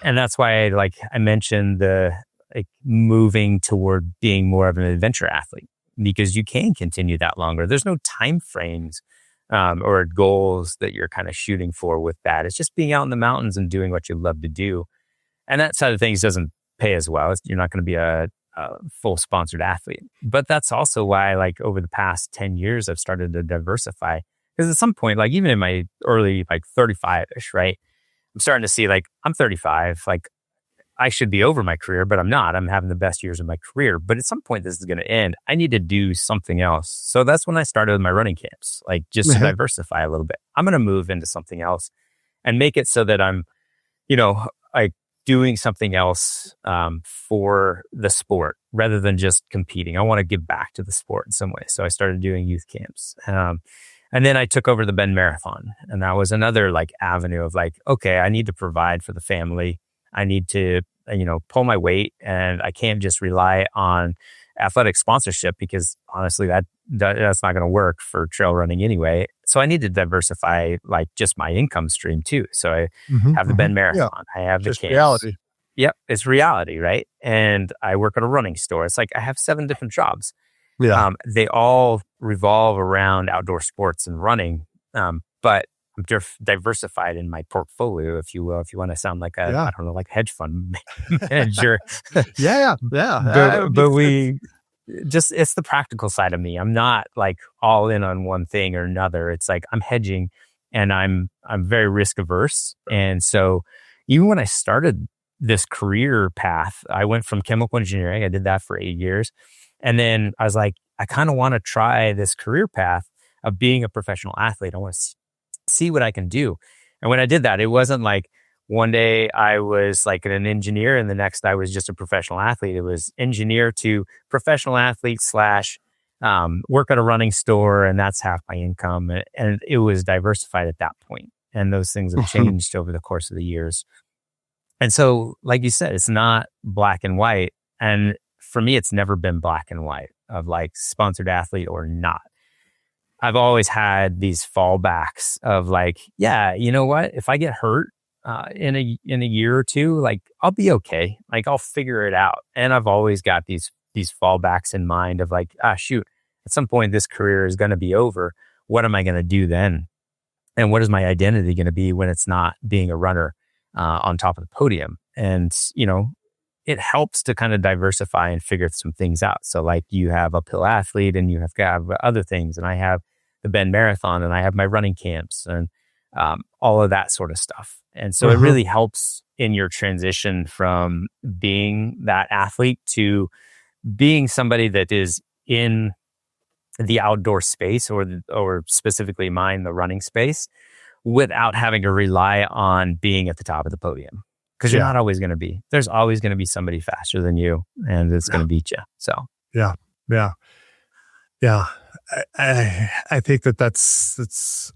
and that's why I mentioned the moving toward being more of an adventure athlete, because you can continue that longer. There's no time frames or goals that you're kind of shooting for with that. It's just being out in the mountains and doing what you love to do. And that side of things doesn't pay as well. You're not going to be a full sponsored athlete. But that's also why, like, over the past 10 years, I've started to diversify. Because at some point, like even in my early, like 35-ish, right? I'm starting to see, like, I'm 35, like I should be over my career, but I'm not. I'm having the best years of my career. But at some point, this is going to end. I need to do something else. So that's when I started with my running camps, like just to diversify a little bit. I'm going to move into something else and make it so that I'm, like doing something else for the sport rather than just competing. I want to give back to the sport in some way. So I started doing youth camps. And then I took over the Bend Marathon. And that was another like avenue of like, okay, I need to provide for the family. I need to, pull my weight, and I can't just rely on athletic sponsorship, because honestly, that's not going to work for trail running anyway. So I need to diversify like just my income stream too. So I have the Bend Marathon. I have the just camps. reality. Yep. It's reality. Right. And I work at a running store. It's like I have 7 different jobs. Yeah. They all revolve around outdoor sports and running. But I'm diversified in my portfolio, if you will, if you want to sound like I don't know, like hedge fund manager. Yeah. But it's the practical side of me. I'm not like all in on one thing or another. It's like I'm hedging, and I'm very risk averse. And so even when I started this career path, I went from chemical engineering. I did that for 8 years. And then I was like, I kind of want to try this career path of being a professional athlete. I want to see what I can do. And when I did that, it wasn't like one day I was like an engineer and the next I was just a professional athlete. It was engineer to professional athlete / work at a running store, and that's half my income. And it was diversified at that point. And those things have changed over the course of the years. And so, like you said, it's not black and white. And for me, it's never been black and white of like sponsored athlete or not. I've always had these fallbacks of like, yeah, you know what? If I get hurt in a year or two, like I'll be okay. Like I'll figure it out. And I've always got these fallbacks in mind of like, shoot, at some point this career is going to be over. What am I going to do then? And what is my identity going to be when it's not being a runner on top of the podium? And, it helps to kind of diversify and figure some things out. So like you have Uphill Athlete, and you have other things, and I have the Bend Marathon, and I have my running camps, and all of that sort of stuff. And so it really helps in your transition from being that athlete to being somebody that is in the outdoor space, or specifically mine, the running space, without having to rely on being at the top of the podium. Because you're not always going to be. There's always going to be somebody faster than you, and it's going to beat you. So yeah. I think that's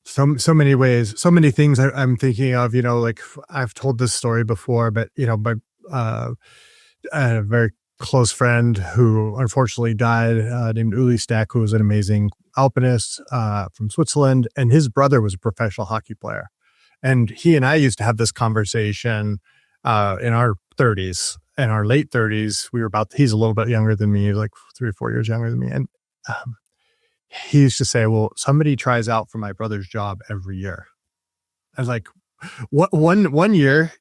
so many ways, so many things I'm thinking of. Like I've told this story before, but my a very close friend who unfortunately died, named Uli Stack, who was an amazing alpinist from Switzerland, and his brother was a professional hockey player. And he and I used to have this conversation in our 30s, in our late 30s. He's a little bit younger than me. He was like 3 or 4 years younger than me. And he used to say, well, somebody tries out for my brother's job every year. I was like, what? One year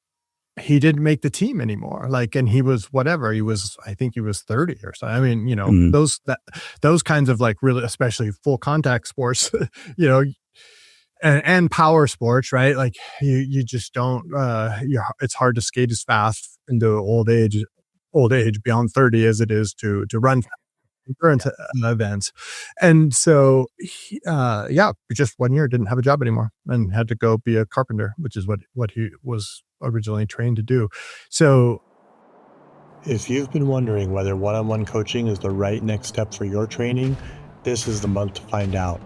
he didn't make the team anymore. Like, and he was whatever. I think he was 30 or so. I mean, those kinds of like really, especially full contact sports, and power sports, right? Like you just don't, it's hard to skate as fast into old age old age, beyond 30 as it is to run endurance events. And so, just 1 year didn't have a job anymore and had to go be a carpenter, which is what he was originally trained to do. So, If you've been wondering whether one-on-one coaching is the right next step for your training, this is the month to find out.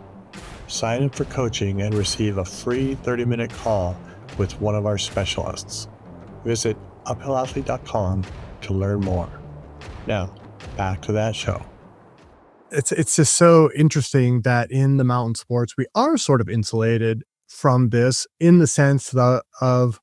Sign up for coaching and receive a free 30-minute call with one of our specialists. Visit uphillathlete.com to learn more. Now, back to that show. it's just so interesting that in the mountain sports, we are sort of insulated from this in the sense of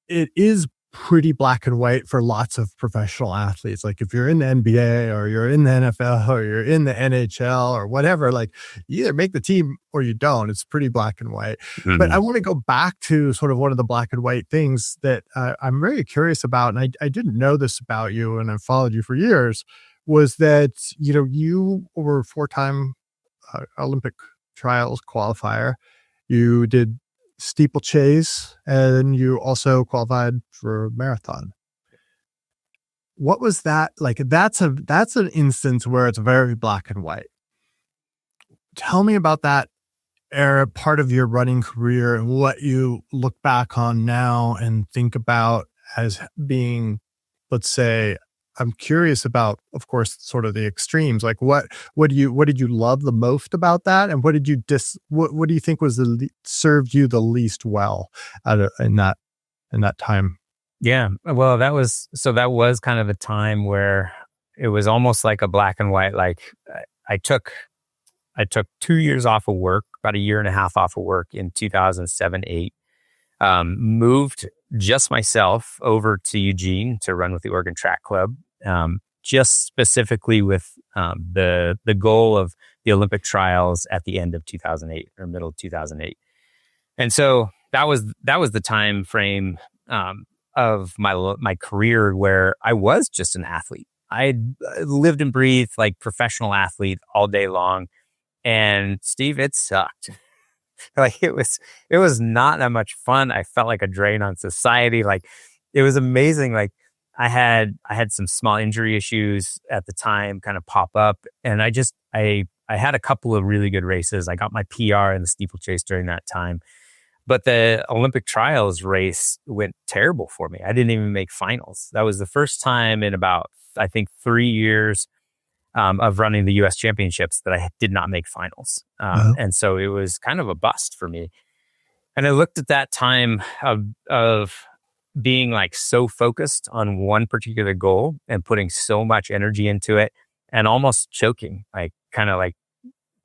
it is pretty black and white for lots of professional athletes. Like if you're in the NBA or you're in the NFL or you're in the NHL or whatever, like you either make the team or you don't. It's pretty black and white. Mhm. But I want to go back to sort of one of the black and white things that I'm very curious about. And I didn't know this about you, and I've followed you for years, was that, you were a 4-time Olympic trials qualifier. You did steeplechase, and you also qualified for a marathon. What was that like? That's an instance where it's very black and white. Tell me about that era, part of your running career, and what you look back on now and think about as being, let's say, I'm curious about, of course, sort of the extremes. Like what did you love the most about that, and what did you what do you think was served you the least well in that time? Yeah. Well, that was kind of a time where it was almost like a black and white. Like I took 2 years off of work, about a year and a half off of work in 2007-8. Moved just myself over to Eugene to run with the Oregon Track Club, just specifically with the goal of the Olympic trials at the end of 2008 or middle of 2008. And so that was the time frame of my career where I was just an athlete. I lived and breathed like professional athlete all day long. And Steve, it sucked. Like it was not that much fun. I felt like a drain on society. Like it was amazing. Like I had some small injury issues at the time kind of pop up, and I had a couple of really good races. I got my PR in the steeplechase during that time, but the Olympic trials race went terrible for me. I didn't even make finals. That was the first time in about, I think, 3 years of running the U.S. championships that I did not make finals. And so it was kind of a bust for me. And I looked at that time of being like so focused on one particular goal and putting so much energy into it and almost choking, like kind of like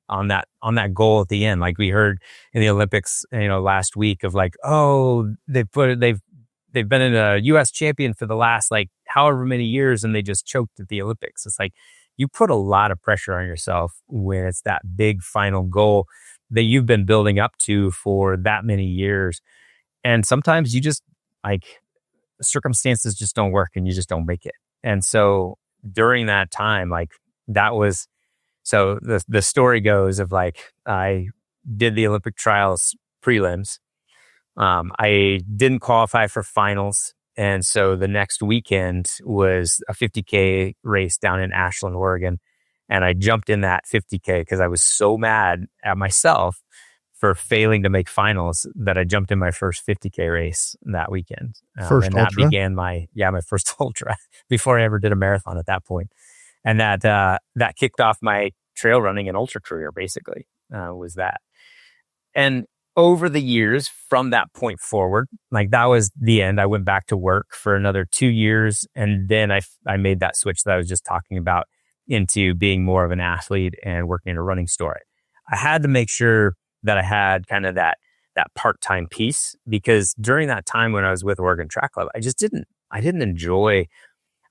on that goal at the end. Like we heard in the Olympics, last week of like, oh, they've been in a U.S. champion for the last like however many years, and they just choked at the Olympics. It's like, you put a lot of pressure on yourself when it's that big final goal that you've been building up to for that many years. And sometimes you just like circumstances just don't work and you just don't make it. And so during that time, like that was, so the story goes of like, I did the Olympic trials prelims. I didn't qualify for finals. And so the next weekend was a 50K race down in Ashland, Oregon. And I jumped in that 50K because I was so mad at myself for failing to make finals that I jumped in my first 50K race that weekend. First and ultra? that began my first ultra before I ever did a marathon at that point. And that kicked off my trail running and ultra career, basically, was that. And over the years from that point forward, like that was the end. I went back to work for another 2 years. And then I made that switch that I was just talking about into being more of an athlete and working in a running store. I had to make sure that I had kind of that part-time piece, because during that time when I was with Oregon Track Club, I didn't enjoy,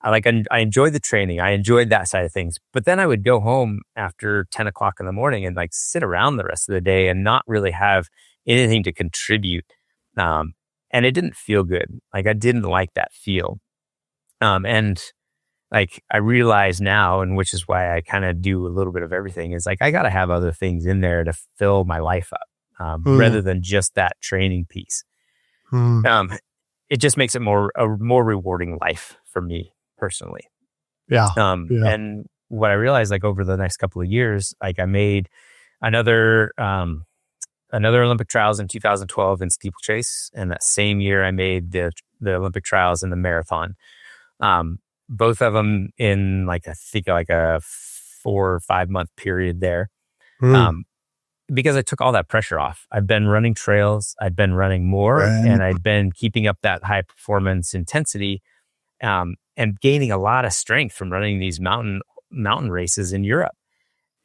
I enjoyed the training. I enjoyed that side of things. But then I would go home after 10 o'clock in the morning and like sit around the rest of the day and not really have anything to contribute. And it didn't feel good. Like I didn't like that feel. And like I realize now, and which is why I kind of do a little bit of everything, is like I got to have other things in there to fill my life up, rather than just that training piece. It just makes it a more rewarding life for me. personally. Yeah. And what I realized, like over the next couple of years, like I made another Olympic trials in 2012 in steeplechase, and that same year I made the Olympic trials in the marathon. Both of them in like I think like a 4 or 5 month period there. Because I took all that pressure off. I've been running trails, I'd been running more, and I'd been keeping up that high performance intensity, and gaining a lot of strength from running these mountain races in Europe.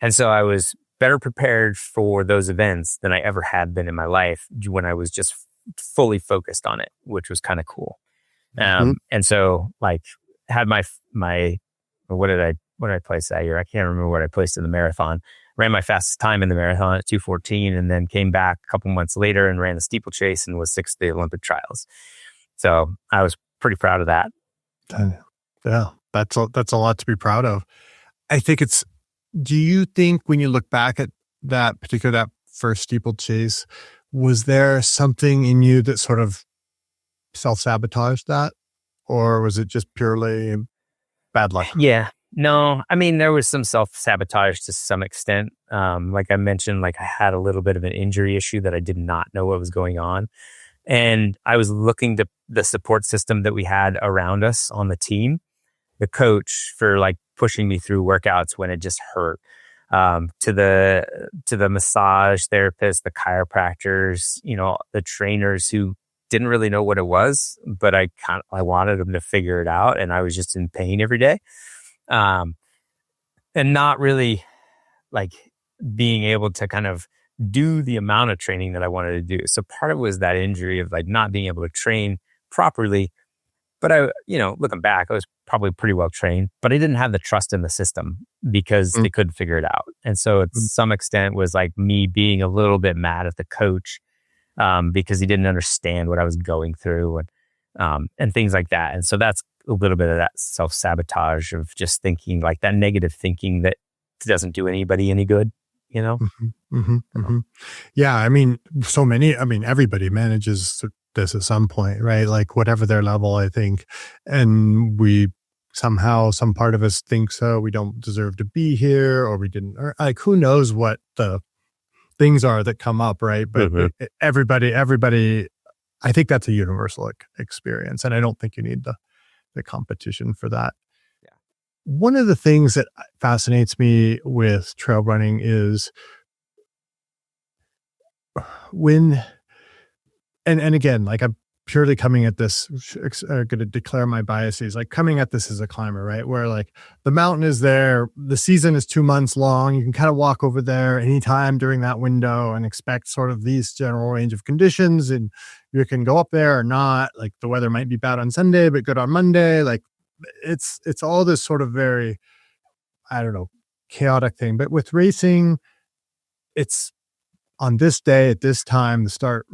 And so I was better prepared for those events than I ever had been in my life when I was just fully focused on it, which was kind of cool. And so like had my what did I place that year? I can't remember what I placed in the marathon. Ran my fastest time in the marathon at 2:14, and then came back a couple months later and ran the steeplechase and was 6th at the Olympic trials. So I was pretty proud of that. Yeah, that's a lot to be proud of. I think do you think when you look back at that first steeplechase, was there something in you that sort of self-sabotaged that? Or was it just purely bad luck? Yeah. No, I mean, there was some self-sabotage to some extent. Like I mentioned, like I had a little bit of an injury issue that I did not know what was going on. And I was looking to the support system that we had around us on the team, the coach for like pushing me through workouts when it just hurt, to the massage therapist, the chiropractors, the trainers who didn't really know what it was, but I wanted them to figure it out. And I was just in pain every day. And not really like being able to kind of do the amount of training that I wanted to do. So part of it was that injury of like not being able to train properly. But I, looking back, I was probably pretty well trained, but I didn't have the trust in the system because they couldn't figure it out. And so to some extent was like me being a little bit mad at the coach, because he didn't understand what I was going through and things like that. And so that's a little bit of that self-sabotage of just thinking like that negative thinking that doesn't do anybody any good, Yeah. I mean, everybody manages this at some point, right? Like whatever their level, I think. And we somehow, some part of us thinks, oh, we don't deserve to be here, or we didn't, or like, who knows what the things are that come up, right? But everybody, I think that's a universal experience. And I don't think you need the competition for that. Yeah. One of the things that fascinates me with trail running is when, and again, like I'm purely coming at this, going to declare my biases, like coming at this as a climber, right? Where like the mountain is there, the season is 2 months long. You can kind of walk over there anytime during that window and expect sort of these general range of conditions, and you can go up there or not. Like the weather might be bad on Sunday, but good on Monday. Like it's all this sort of very, I don't know, chaotic thing. But with racing, it's on this day at this time, the start,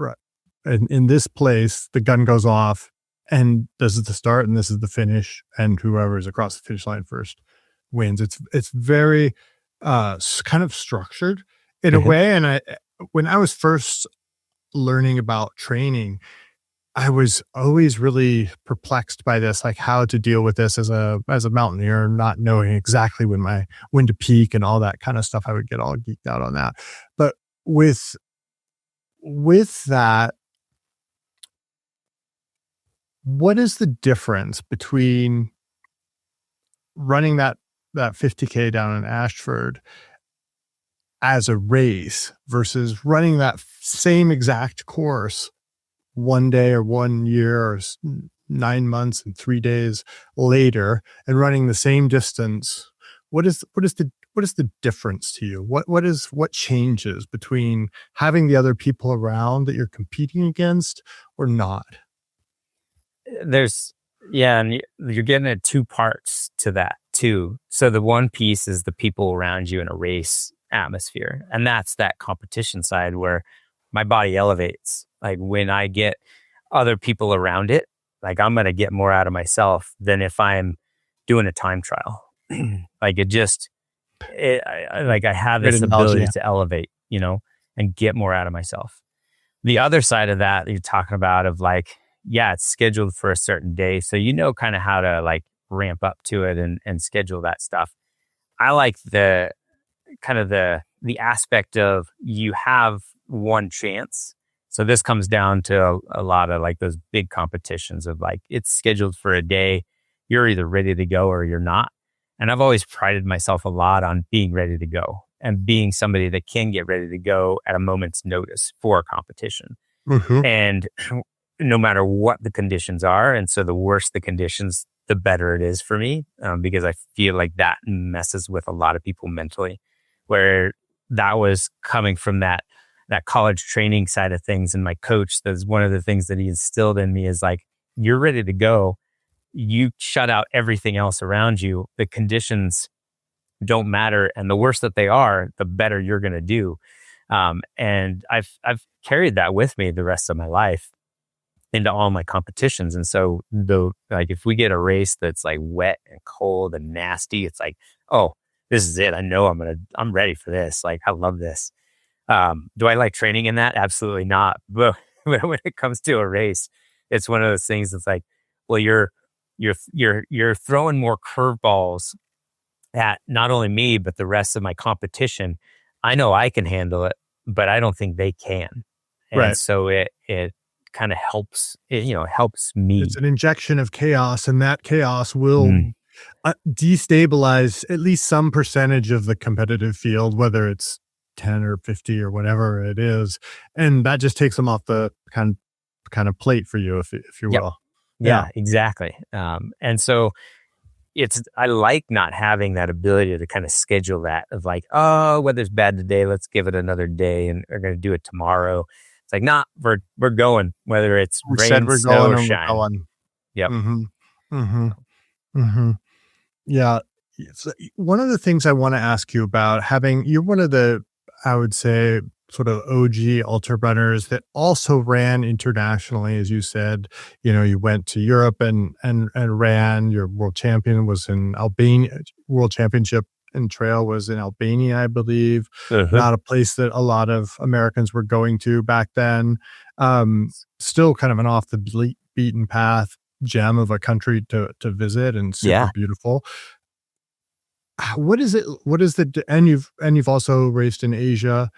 and in this place, the gun goes off, and this is the start and this is the finish, and whoever is across the finish line first wins. It's very kind of structured in a way. And when I was first learning about training, I was always really perplexed by this, like how to deal with this as a mountaineer, not knowing exactly when to peak and all that kind of stuff. I would get all geeked out on that. But with that, what is the difference between running that 50K down in Ashford as a race versus running that same exact course one day or 1 year or 9 months and 3 days later and running the same distance? What is the difference to you? What changes between having the other people around that you're competing against or not? And you're getting at two parts to that too. So the one piece is the people around you in a race atmosphere. And that's that competition side where my body elevates. Like when I get other people around it, like I'm going to get more out of myself than if I'm doing a time trial. Like I have this ability to elevate, and get more out of myself. The other side of that you're talking about of like, yeah, it's scheduled for a certain day. So kind of how to like ramp up to it and schedule that stuff. I like the kind of the aspect of you have one chance. So this comes down to a lot of like those big competitions of like, it's scheduled for a day. You're either ready to go or you're not. And I've always prided myself a lot on being ready to go and being somebody that can get ready to go at a moment's notice for a competition. Mm-hmm. And no matter what the conditions are. And so the worse the conditions, the better it is for me, because I feel like that messes with a lot of people mentally, where that was coming from that college training side of things. And my coach, that's one of the things that he instilled in me is like, you're ready to go. You shut out everything else around you. The conditions don't matter. And the worse that they are, the better you're going to do. And I've carried that with me the rest of my life into all my competitions. And so like if we get a race that's like wet and cold and nasty, it's like, oh, this is it. I know I'm ready for this. Like, I love this. Do I like training in that? Absolutely not. But when it comes to a race, it's one of those things that's like, well, you're throwing more curveballs at not only me, but the rest of my competition. I know I can handle it, but I don't think they can. And Right. so it kind of helps, helps me. It's an injection of chaos, and that chaos will destabilize at least some percentage of the competitive field, whether it's 10 or 50 or whatever it is. And that just takes them off the kind of plate for you, if you Yep. will. Yeah, exactly. And so I like not having that ability to kind of schedule that of like, oh, weather's bad today, let's give it another day and we're going to do it tomorrow. It's like, nah, we're going, whether it's We rain, said we're snow, going or and we're shine. going. Yep. Mm-hmm. Mm-hmm. Mm-hmm. Yeah. So one of the things I want to ask you about, you're one of the, I would say, sort of OG ultra runners that also ran internationally, as you said. You went to Europe and ran. Your world champion was in Albania. World championship in trail was in Albania, I believe. Not a place that a lot of Americans were going to back then. Still kind of an off the beaten path gem of a country to visit, and super beautiful. What is it? And you've also raced in Asia.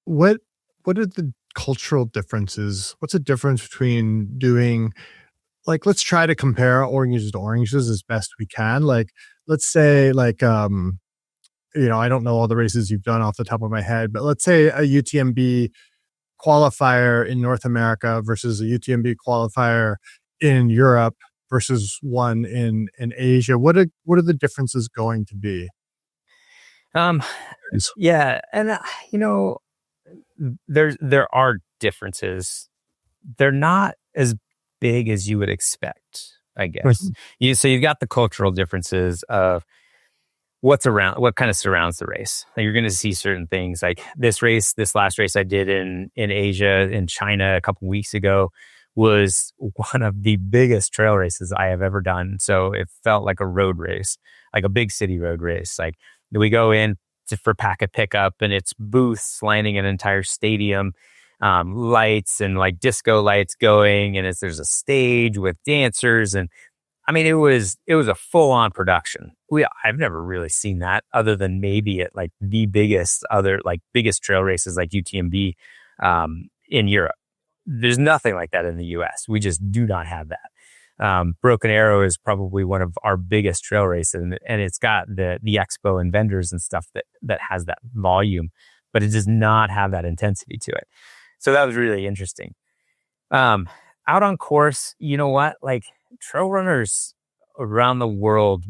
What are the cultural differences? What's the difference between doing, like, let's try to compare oranges to oranges as best we can. Like, let's say, like, I don't know all the races you've done off the top of my head, but let's say a UTMB qualifier in North America versus a UTMB qualifier in Europe versus one in Asia. What are the differences going to be? Yeah. And, there are differences. They're not as big as you would expect, I guess. So you've got the cultural differences of what kind of surrounds the race. Like, you're going to see certain things like this last race I did in Asia, in China a couple weeks ago, was one of the biggest trail races I have ever done. So it felt like a road race, like a big city road race. Like, we go in for packet pickup, and it's booths lining an entire stadium, lights and like disco lights going, and there's a stage with dancers, and I mean, it was a full on production. I've never really seen that other than maybe at like the biggest trail races like UTMB in Europe. There's nothing like that in the US. We just do not have that. Broken Arrow is probably one of our biggest trail races, and it's got the expo and vendors and stuff that has that volume, but it does not have that intensity to it. So that was really interesting. Out on course, you know what? Like, trail runners around the world,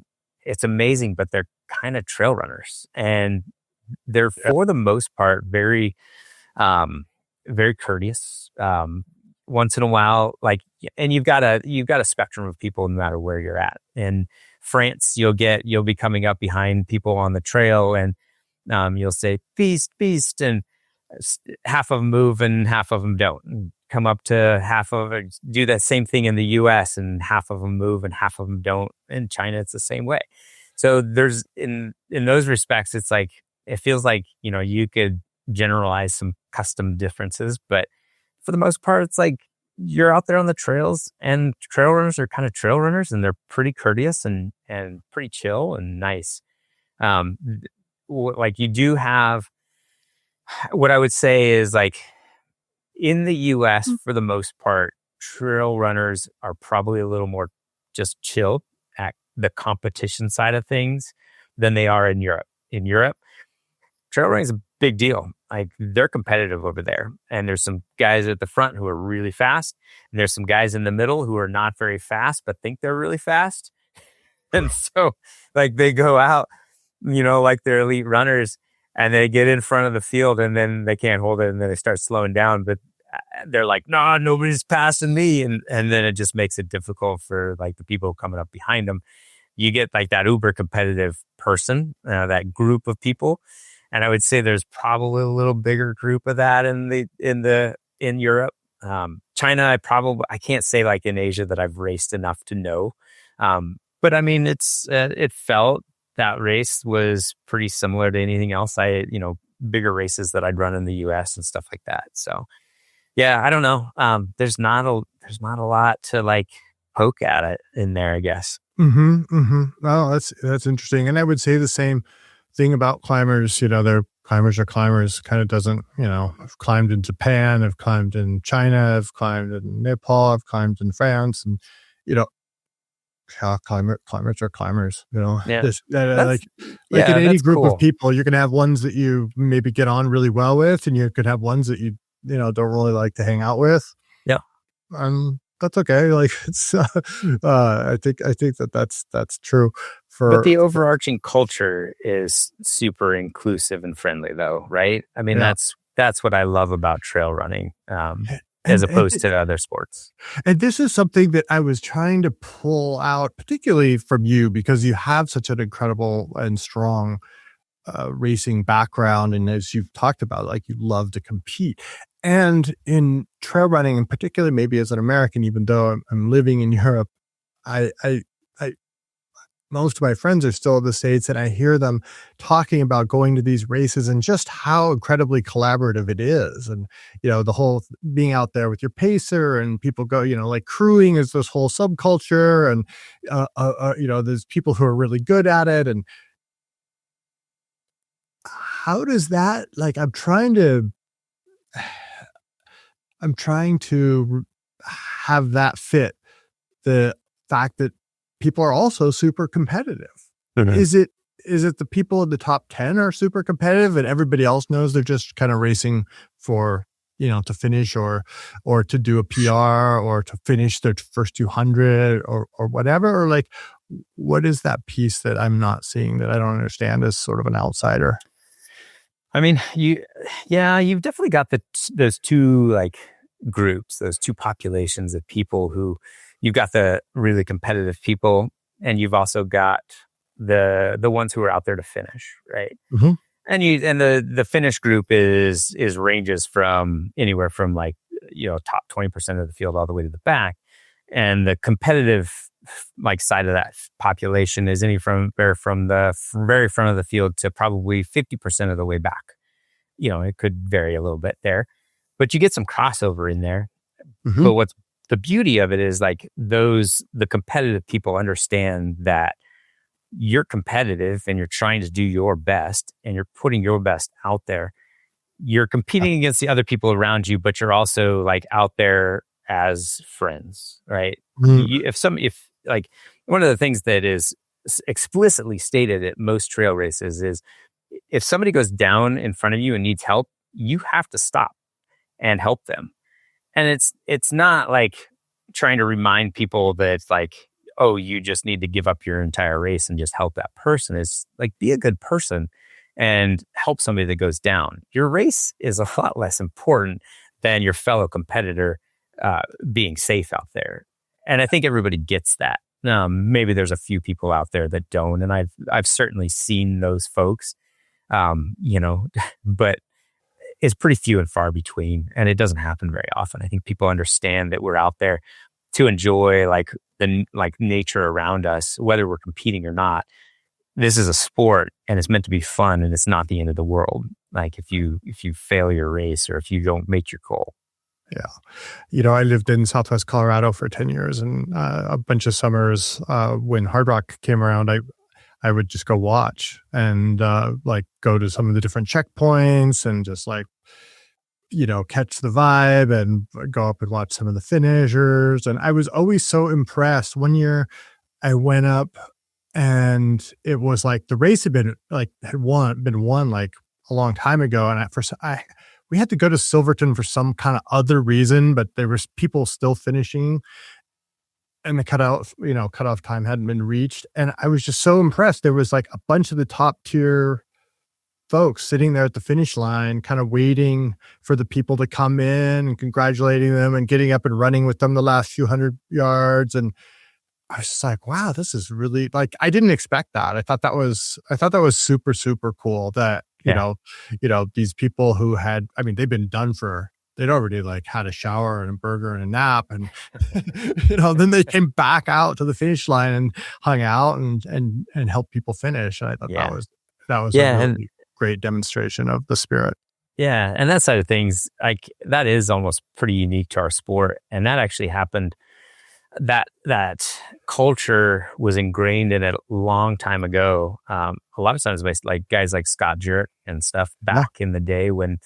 it's amazing, but they're kind of trail runners, and they're for the most part very, very courteous. Once in a while, like, and you've got a spectrum of people no matter where you're at. In France, you'll be coming up behind people on the trail, and you'll say "Beast, beast," and half of them move and half of them don't. And come up to half of it, do that same thing in the US, and half of them move and half of them don't. In China, it's the same way. So there's in those respects, it's like, it feels like, you could generalize some custom differences, but for the most part, it's like you're out there on the trails, and trail runners are kind of trail runners, and they're pretty courteous and pretty chill and nice. Like you do have, what I would say is like in the US for the most part, trail runners are probably a little more just chill at the competition side of things than they are in Europe. In Europe, trail running is a big deal. Like they're competitive over there, and there's some guys at the front who are really fast, and there's some guys in the middle who are not very fast but think they're really fast. And so like they go out, like they're elite runners, and they get in front of the field, and then they can't hold it, and then they start slowing down, but they're like, no, nobody's passing me, and then it just makes it difficult for like the people coming up behind them. You get like that uber competitive person, that group of people. And I would say there's probably a little bigger group of that in Europe. China, I can't say like in Asia that I've raced enough to know. But I mean, it felt that race was pretty similar to anything else. Bigger races that I'd run in the US and stuff like that. So yeah, I don't know. There's not a lot to like poke at it in there, I guess. Well, that's interesting. And I would say the same thing about climbers. They're climbers are climbers. Kind of doesn't, I've climbed in Japan, I've climbed in China, I've climbed in Nepal, I've climbed in France, and climbers are climbers. Yeah. Like in any group of people, you can have ones that you maybe get on really well with, and you could have ones that you don't really like to hang out with. Yeah. That's okay. Like it's, I think that's true. But the overarching culture is super inclusive and friendly, though, right? I mean, that's what I love about trail running, as opposed to other sports. And this is something that I was trying to pull out, particularly from you, because you have such an incredible and strong racing background, and as you've talked about, like you love to compete. And in trail running, and particularly maybe as an American, even though I'm living in Europe, I most of my friends are still in the States, and I hear them talking about going to these races and just how incredibly collaborative it is. And, the whole being out there with your pacer, and people go, like crewing is this whole subculture, and, there's people who are really good at it. And how does that, like, I'm trying to have that fit the fact that people are also super competitive. Mm-hmm. Is it the people in the top 10 are super competitive and everybody else knows they're just kind of racing for, to finish or to do a PR or to finish their first 200 or whatever? Or like, what is that piece that I'm not seeing, that I don't understand as sort of an outsider? I mean, you've definitely got those two like groups, those two populations of people who you've got the really competitive people, and you've also got the ones who are out there to finish, right? Mm-hmm. And the finish group is ranges from anywhere from like, top 20% of the field all the way to the back. And the competitive like side of that population is from the very front of the field to probably 50% of the way back. It could vary a little bit there, but you get some crossover in there. Mm-hmm. But what's the beauty of it is like the competitive people understand that you're competitive and you're trying to do your best and you're putting your best out there. You're competing against the other people around you, but you're also like out there as friends, right? Mm-hmm. If like one of the things that is explicitly stated at most trail races is if somebody goes down in front of you and needs help, you have to stop and help them. And it's not like trying to remind people that it's like, oh, you just need to give up your entire race and just help that person. It's like, be a good person and help somebody that goes down. Your race is a lot less important than your fellow competitor being safe out there. And I think everybody gets that. Maybe there's a few people out there that don't, and I've certainly seen those folks, but it's pretty few and far between, and it doesn't happen very often. I think people understand that we're out there to enjoy like the nature around us, whether we're competing or not. This is a sport, and it's meant to be fun, and it's not the end of the world. Like if you fail your race or if you don't make your goal. Yeah. I lived in Southwest Colorado for 10 years, and a bunch of summers when Hard Rock came around, I would just go watch and like go to some of the different checkpoints and just like, catch the vibe and go up and watch some of the finishers. And I was always so impressed. One year I went up and it was like the race had been won like a long time ago. And at first we had to go to Silverton for some kind of other reason, but there was people still finishing and the cutoff time hadn't been reached. And I was just so impressed. There was like a bunch of the top tier folks sitting there at the finish line, kind of waiting for the people to come in and congratulating them and getting up and running with them the last few hundred yards. And I was just like, wow, this is really like, I didn't expect that. I thought that was super, super cool that, these people who they've been done they'd already like had a shower and a burger and a nap. And, then they came back out to the finish line and hung out and helped people finish. And I thought that was a really great demonstration of the spirit. Yeah. And that side of things, like that is almost pretty unique to our sport. And that actually happened. That culture was ingrained in it a long time ago. A lot of times, like guys like Scott Jurek and stuff back in the day when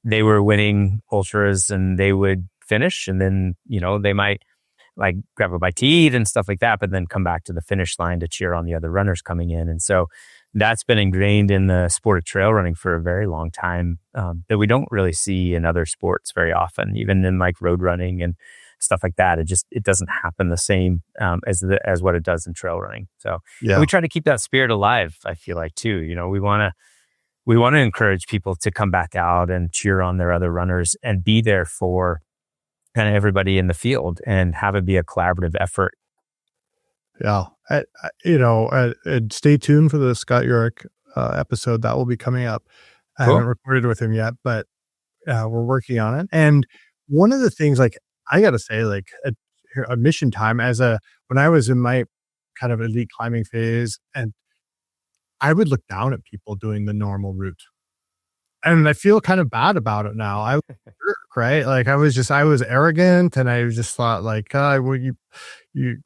they were winning ultras and they would finish and then, they might like grab a bite to eat and stuff like that, but then come back to the finish line to cheer on the other runners coming in. And so that's been ingrained in the sport of trail running for a very long time that we don't really see in other sports very often, even in like road running and stuff like that. It doesn't happen the same as what it does in trail running. So we try to keep that spirit alive. I feel like too, we want to encourage people to come back out and cheer on their other runners and be there for kind of everybody in the field and have it be a collaborative effort. Yeah. And stay tuned for the Scott Jurek episode that will be coming up. I haven't recorded with him yet, but we're working on it. And one of the things, like, I got to say, like a Mission Time when I was in my kind of elite climbing phase, and I would look down at people doing the normal route. And I feel kind of bad about it now. I was a jerk, right? Like I was arrogant, and I just thought like, you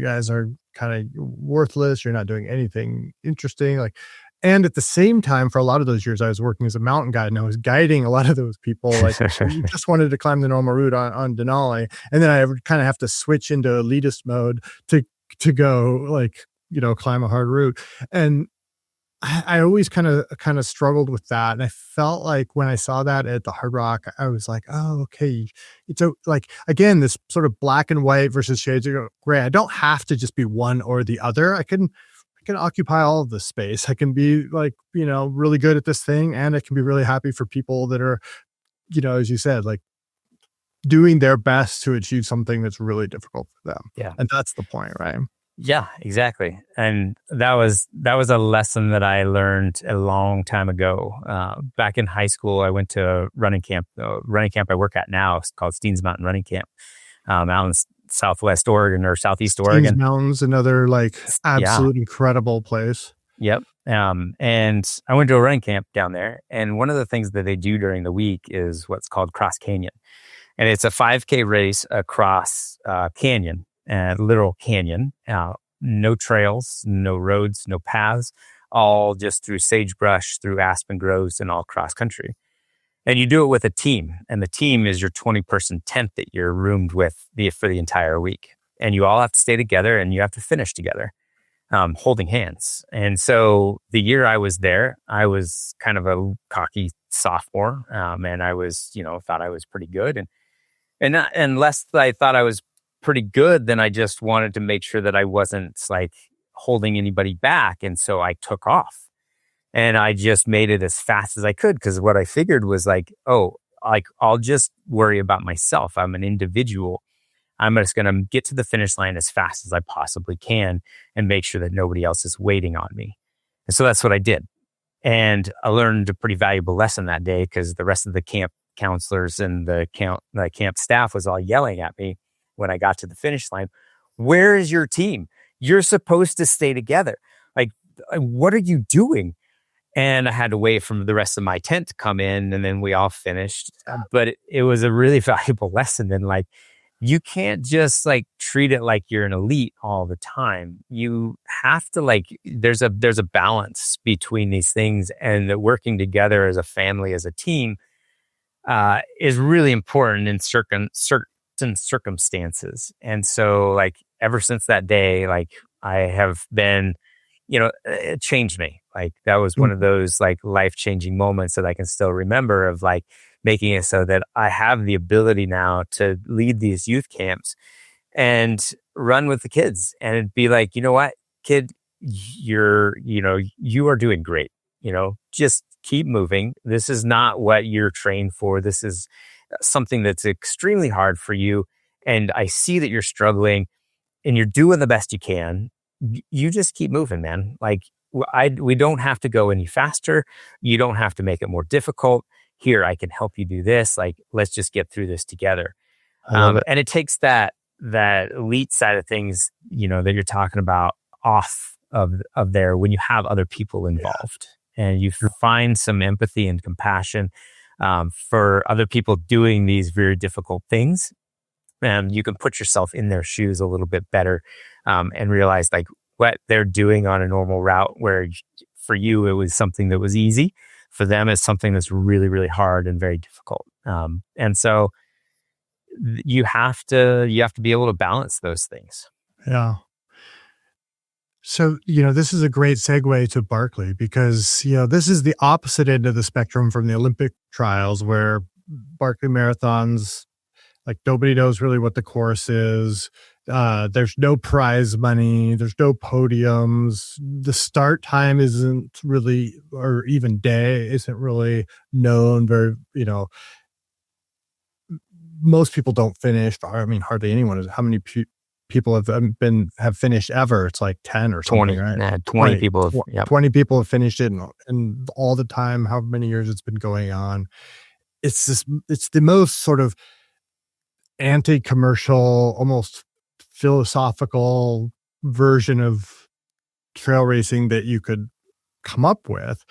guys are kind of worthless. You're not doing anything interesting. Like, and at the same time, for a lot of those years, I was working as a mountain guide, and I was guiding a lot of those people. Like, who just wanted to climb the normal route on Denali, and then I would kind of have to switch into elitist mode to go like climb a hard route. And I always kind of struggled with that, and I felt like when I saw that at the Hard Rock, I was like, oh, okay. It's like again, this sort of black and white versus shades of gray. I don't have to just be one or the other. I can occupy all of the space. I can be like, really good at this thing, and I can be really happy for people that are, as you said, like doing their best to achieve something that's really difficult for them. Yeah. And that's the point, right? Yeah, exactly. And that was a lesson that I learned a long time ago. Back in high school, I went to a running camp I work at now. It's called Steens Mountain Running Camp, out in Southwest Oregon or Southeast Oregon. Steens Mountain's another like absolute incredible place. Yep. And I went to a running camp down there, and one of the things that they do during the week is what's called Cross Canyon, and it's a 5K race across canyon. Literal canyon, no trails, no roads, no paths, all just through sagebrush, through aspen groves, and all cross country. And you do it with a team, and the team is your 20-person tent that you're roomed with for the entire week. And you all have to stay together, and you have to finish together, holding hands. And so the year I was there, I was kind of a cocky sophomore, and I was, thought I was pretty good, and unless I thought I was pretty good, then I just wanted to make sure that I wasn't like holding anybody back. And so I took off and I just made it as fast as I could. Because what I figured was like, I'll just worry about myself. I'm an individual. I'm just going to get to the finish line as fast as I possibly can and make sure that nobody else is waiting on me. And so that's what I did. And I learned a pretty valuable lesson that day, because the rest of the camp counselors and the camp staff was all yelling at me when I got to the finish line. Where is your team? You're supposed to stay together. Like, what are you doing? And I had to wait for the rest of my tent to come in, and then we all finished. But it was a really valuable lesson. And like, you can't just like treat it like you're an elite all the time. You have to like, there's a balance between these things, and that working together as a family, as a team, is really important in certain circumstances. And so like, ever since that day, like I have been, it changed me. Like that was one of those like life-changing moments that I can still remember, of like making it so that I have the ability now to lead these youth camps and run with the kids and be like, you know what, kid, you are doing great. Just keep moving. This is not what you're trained for. This is something that's extremely hard for you. And I see that you're struggling and you're doing the best you can. You just keep moving, man. Like we don't have to go any faster. You don't have to make it more difficult. Here, I can help you do this. Like, let's just get through this together. And it takes that elite side of things, that you're talking about off of there when you have other people involved, and you find some empathy and compassion for other people doing these very difficult things. And you can put yourself in their shoes a little bit better, and realize like what they're doing on a normal route, where for you, it was something that was easy. For them, it's something that's really, really hard and very difficult. And so you have to be able to balance those things. Yeah. So, this is a great segue to Barkley, because, this is the opposite end of the spectrum from the Olympic trials, where Barkley marathons, like nobody knows really what the course is. There's no prize money. There's no podiums. The start time isn't really, or even day isn't really known. Very, most people don't finish. I mean, hardly anyone. How many people have finished ever? It's like 10 or something, 20, right? 20 people. Yep. 20 people have finished it, and all the time, how many years it's been going on. It's the most sort of anti-commercial, almost philosophical version of trail racing that you could come up with.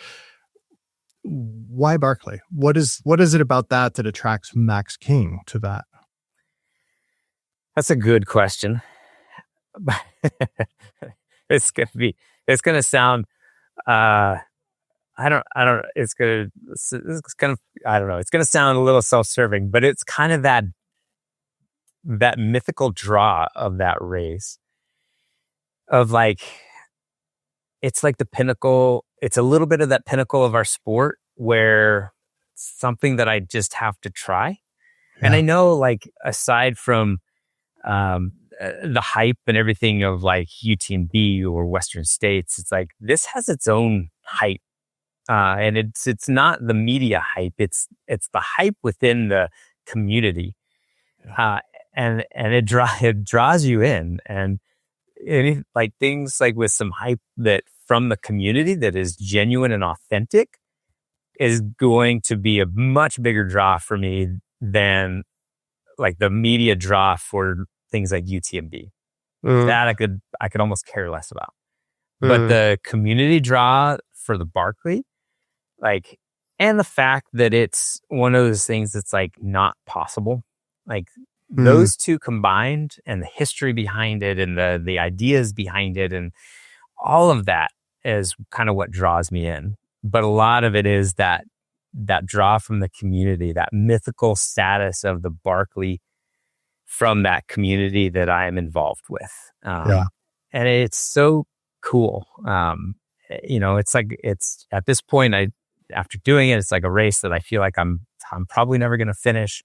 Why Barkley? What is it about that attracts Max King to that? That's a good question. It's gonna sound it's gonna sound a little self-serving, but it's kind of that mythical draw of that race, of like, it's like the pinnacle. It's a little bit of that pinnacle of our sport, where it's something that I just have to try. Yeah. And I know, like, aside from the hype and everything of like UTMB or Western States, it's like this has its own hype, and it's not the media hype. It's the hype within the community. Yeah. And it draws you in, and like things like with some hype that from the community that is genuine and authentic is going to be a much bigger draw for me than like the media draw for things like UTMB. That I could almost care less about. But the community draw for the Barkley, like, and the fact that it's one of those things that's like not possible, like. Those two combined, and the history behind it, and the ideas behind it, and all of that is kind of what draws me in. But a lot of it is that draw from the community, that mythical status of the Barkley from that community that I am involved with. And it's so cool. It's like, it's at this point, after doing it, it's like a race that I feel like I'm probably never going to finish,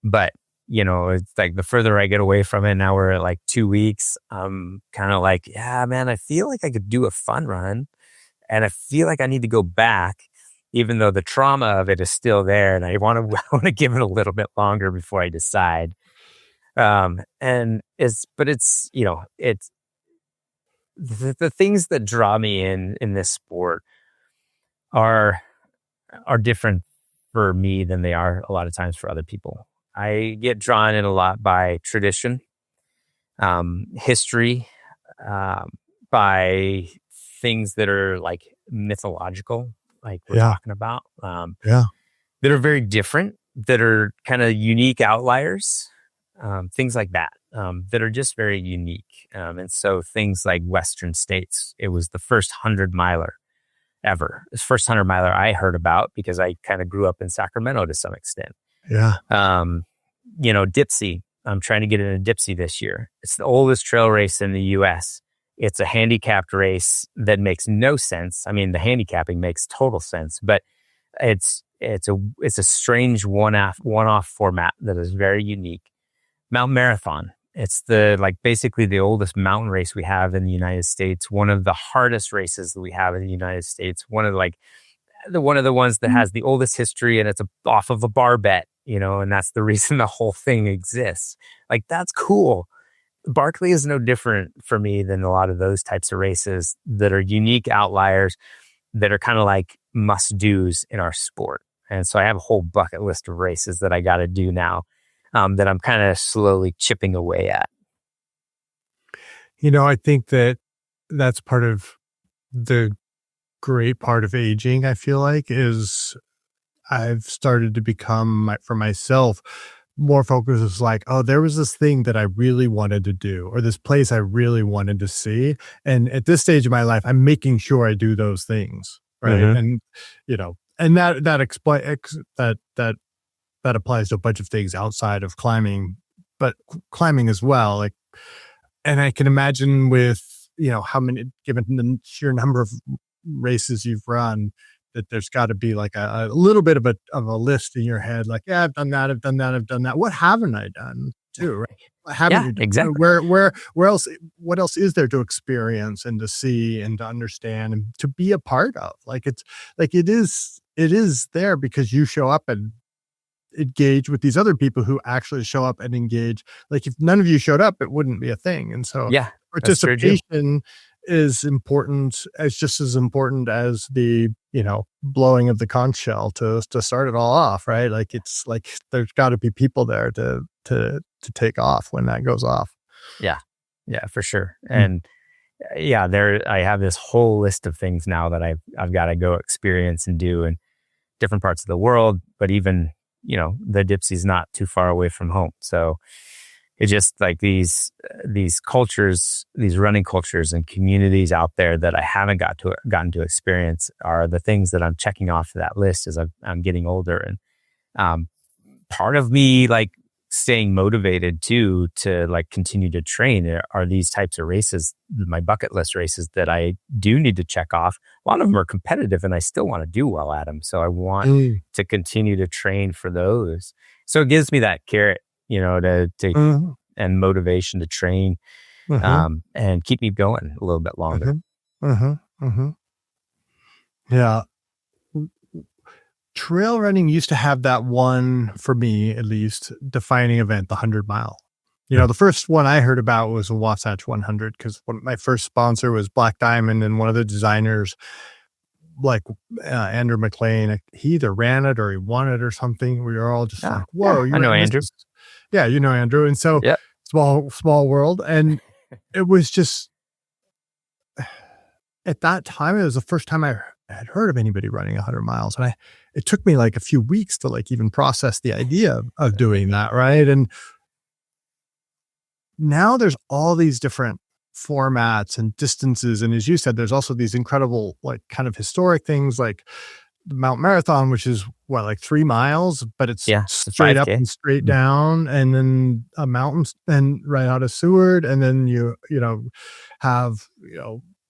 but it's like the further I get away from it, now we're at like 2 weeks, I'm kind of like, yeah, man, I feel like I could do a fun run, and I feel like I need to go back, even though the trauma of it is still there, and I want to give it a little bit longer before I decide. It's the things that draw me in this sport are different for me than they are a lot of times for other people. I get drawn in a lot by tradition, history, by things that are like mythological. like we're Yeah. talking about, Yeah. that are very different, that are kind of unique outliers, things like that, that are just very unique. And so things like Western States, it was the first 100-miler ever. It's the first 100-miler I heard about because I kind of grew up in Sacramento to some extent. Yeah. Dipsy, I'm trying to get into Dipsy this year. It's the oldest trail race in the US. It's a handicapped race that makes no sense. I mean, the handicapping makes total sense, but it's a strange one-off format that is very unique. Mountain Marathon. It's basically the oldest mountain race we have in the United States. One of the hardest races that we have in the United States. One of the ones that has the oldest history, and it's off of a bar bet, and that's the reason the whole thing exists. Like, that's cool. Barkley is no different for me than a lot of those types of races that are unique outliers that are kind of like must-dos in our sport. And so I have a whole bucket list of races that I got to do now, that I'm kind of slowly chipping away at. I think that's part of the great part of aging, I feel like, is I've started to become, for myself, more focused. Is like, oh, there was this thing that I really wanted to do, or this place I really wanted to see. And at this stage of my life, I'm making sure I do those things. Right. Mhm. And, and that applies to a bunch of things outside of climbing, but climbing as well. Like, and I can imagine with, how many, given the sheer number of races you've run, that there's got to be like a little bit of a list in your head. Like, yeah, I've done that. What haven't I done too? Right? What haven't you done? Exactly. Where else? What else is there to experience and to see and to understand and to be a part of? Like, it is there because you show up and engage with these other people who actually show up and engage. Like, if none of you showed up, it wouldn't be a thing. And so participation is important, just as important as the, blowing of the conch shell to start it all off, right? Like, it's like there's got to be people there to take off when that goes off. Yeah, for sure. And I have this whole list of things now that I've got to go experience and do in different parts of the world, but even the Dipsy's not too far away from home. So it's just like these cultures, these running cultures and communities out there that I haven't gotten to experience are the things that I'm checking off that list as I'm getting older. And part of me, like, staying motivated too to like continue to train are these types of races, my bucket list races that I do need to check off. A lot of them are competitive and I still want to do well at them. So I want to continue to train for those. So it gives me that carrot, to and motivation to train, and keep me going a little bit longer. Yeah. Trail running used to have that one, for me at least, defining event, the 100-mile. The first one I heard about was the Wasatch 100, because my first sponsor was Black Diamond, and one of the designers, like Andrew McLean, he either ran it or he won it or something. We were all just like, whoa. I know Andrew. Andrew. And so small world. And it was just, at that time, it was the first time I had heard of anybody running 100 miles. And it took me like a few weeks to like even process the idea of doing that. Right. And now there's all these different formats and distances. And as you said, there's also these incredible, like, kind of historic things like the Mount Marathon, which is like 3 miles, but it's straight up and straight down, and then a mountain and right out of Seward. And then you have,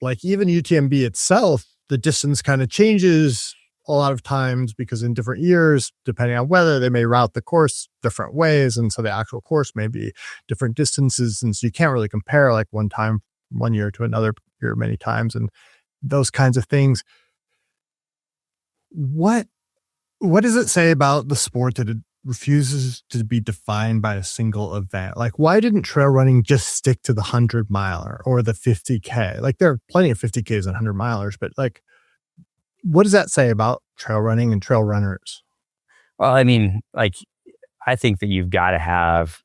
like, even UTMB itself, the distance kind of changes a lot of times because in different years, depending on weather, they may route the course different ways. And so the actual course may be different distances. And so you can't really compare like one year to another year many times and those kinds of things. What does it say about the sport that it refuses to be defined by a single event? Like, why didn't trail running just stick to the 100-miler or the 50K? Like, there are plenty of 50Ks and 100-milers, but like, what does that say about trail running and trail runners? Well, I mean, like, I think that you've got to have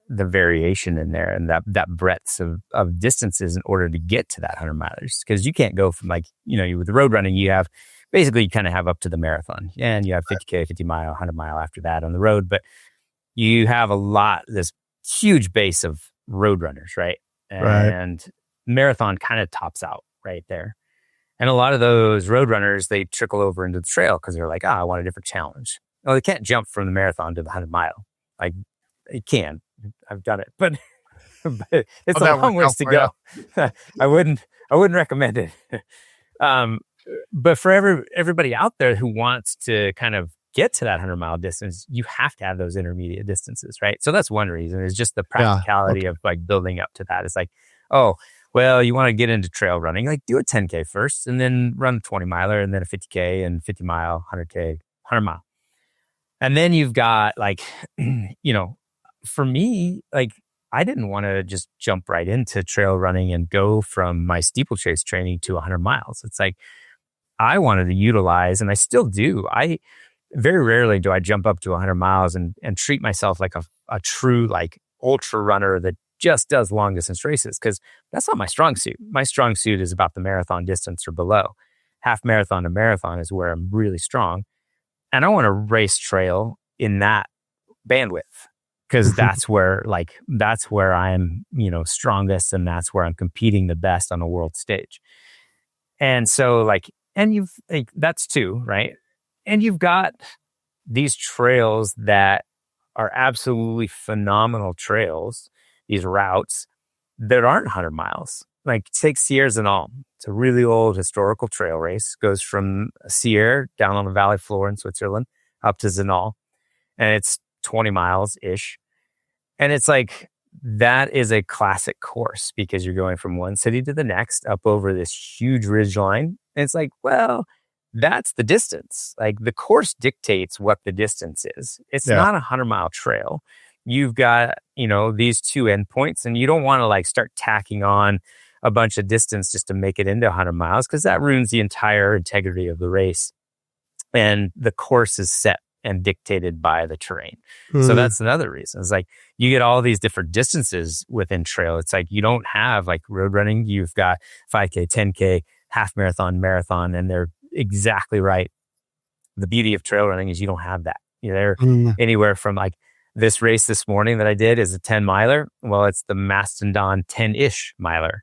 the variation in there and that breadth of distances in order to get to that 100 milers. Because you can't go from like, with the road running, you have basically you kind of have up to the marathon, and you have 50K, 50 mile, 100 mile after that on the road. But you have this huge base of road runners, right? And marathon kind of tops out right there. And a lot of those road runners, they trickle over into the trail because they're like, I want a different challenge. Well, they can't jump from the marathon to the 100 mile. Like, you can. I've done it, but it's a long ways to go. I wouldn't recommend it. But for everybody out there who wants to kind of get to that 100-mile distance, you have to have those intermediate distances, right? So that's one reason, is just the practicality of like building up to that. It's like, oh, well, you want to get into trail running, like do a 10K first and then run a 20 miler and then a 50K and 50 mile, 100K, 100 mile. And then you've got like, for me, like I didn't want to just jump right into trail running and go from my steeplechase training to 100 miles. It's like, I wanted to utilize, and I still do. Very rarely do I jump up to 100 miles and treat myself like a true like ultra runner that just does long distance races, because that's not my strong suit. My strong suit is about the marathon distance or below. Half marathon to marathon is where I'm really strong. And I want to race trail in that bandwidth, because that's where I'm, strongest, and that's where I'm competing the best on a world stage. And so that's two, right? And you've got these trails that are absolutely phenomenal trails, these routes that aren't 100 miles. Like take Sierre-Zinal. It's a really old historical trail race. Goes from Sierre down on the valley floor in Switzerland up to Zinal. And it's 20 miles-ish. And it's like, that is a classic course because you're going from one city to the next up over this huge ridge line. And it's like, well, that's the distance. Like the course dictates what the distance is. It's not a 100-mile trail. You've got, these two endpoints, and you don't want to like start tacking on a bunch of distance just to make it into 100 miles, because that ruins the entire integrity of the race. And the course is set and dictated by the terrain. So that's another reason. It's like you get all these different distances within trail. It's like you don't have like road running. You've got 5K, 10K, half marathon, marathon, and they're exactly right. The beauty of trail running is you don't have that. They're anywhere from like this race this morning that I did is a 10 miler. Well, it's the Mastodon 10-ish miler.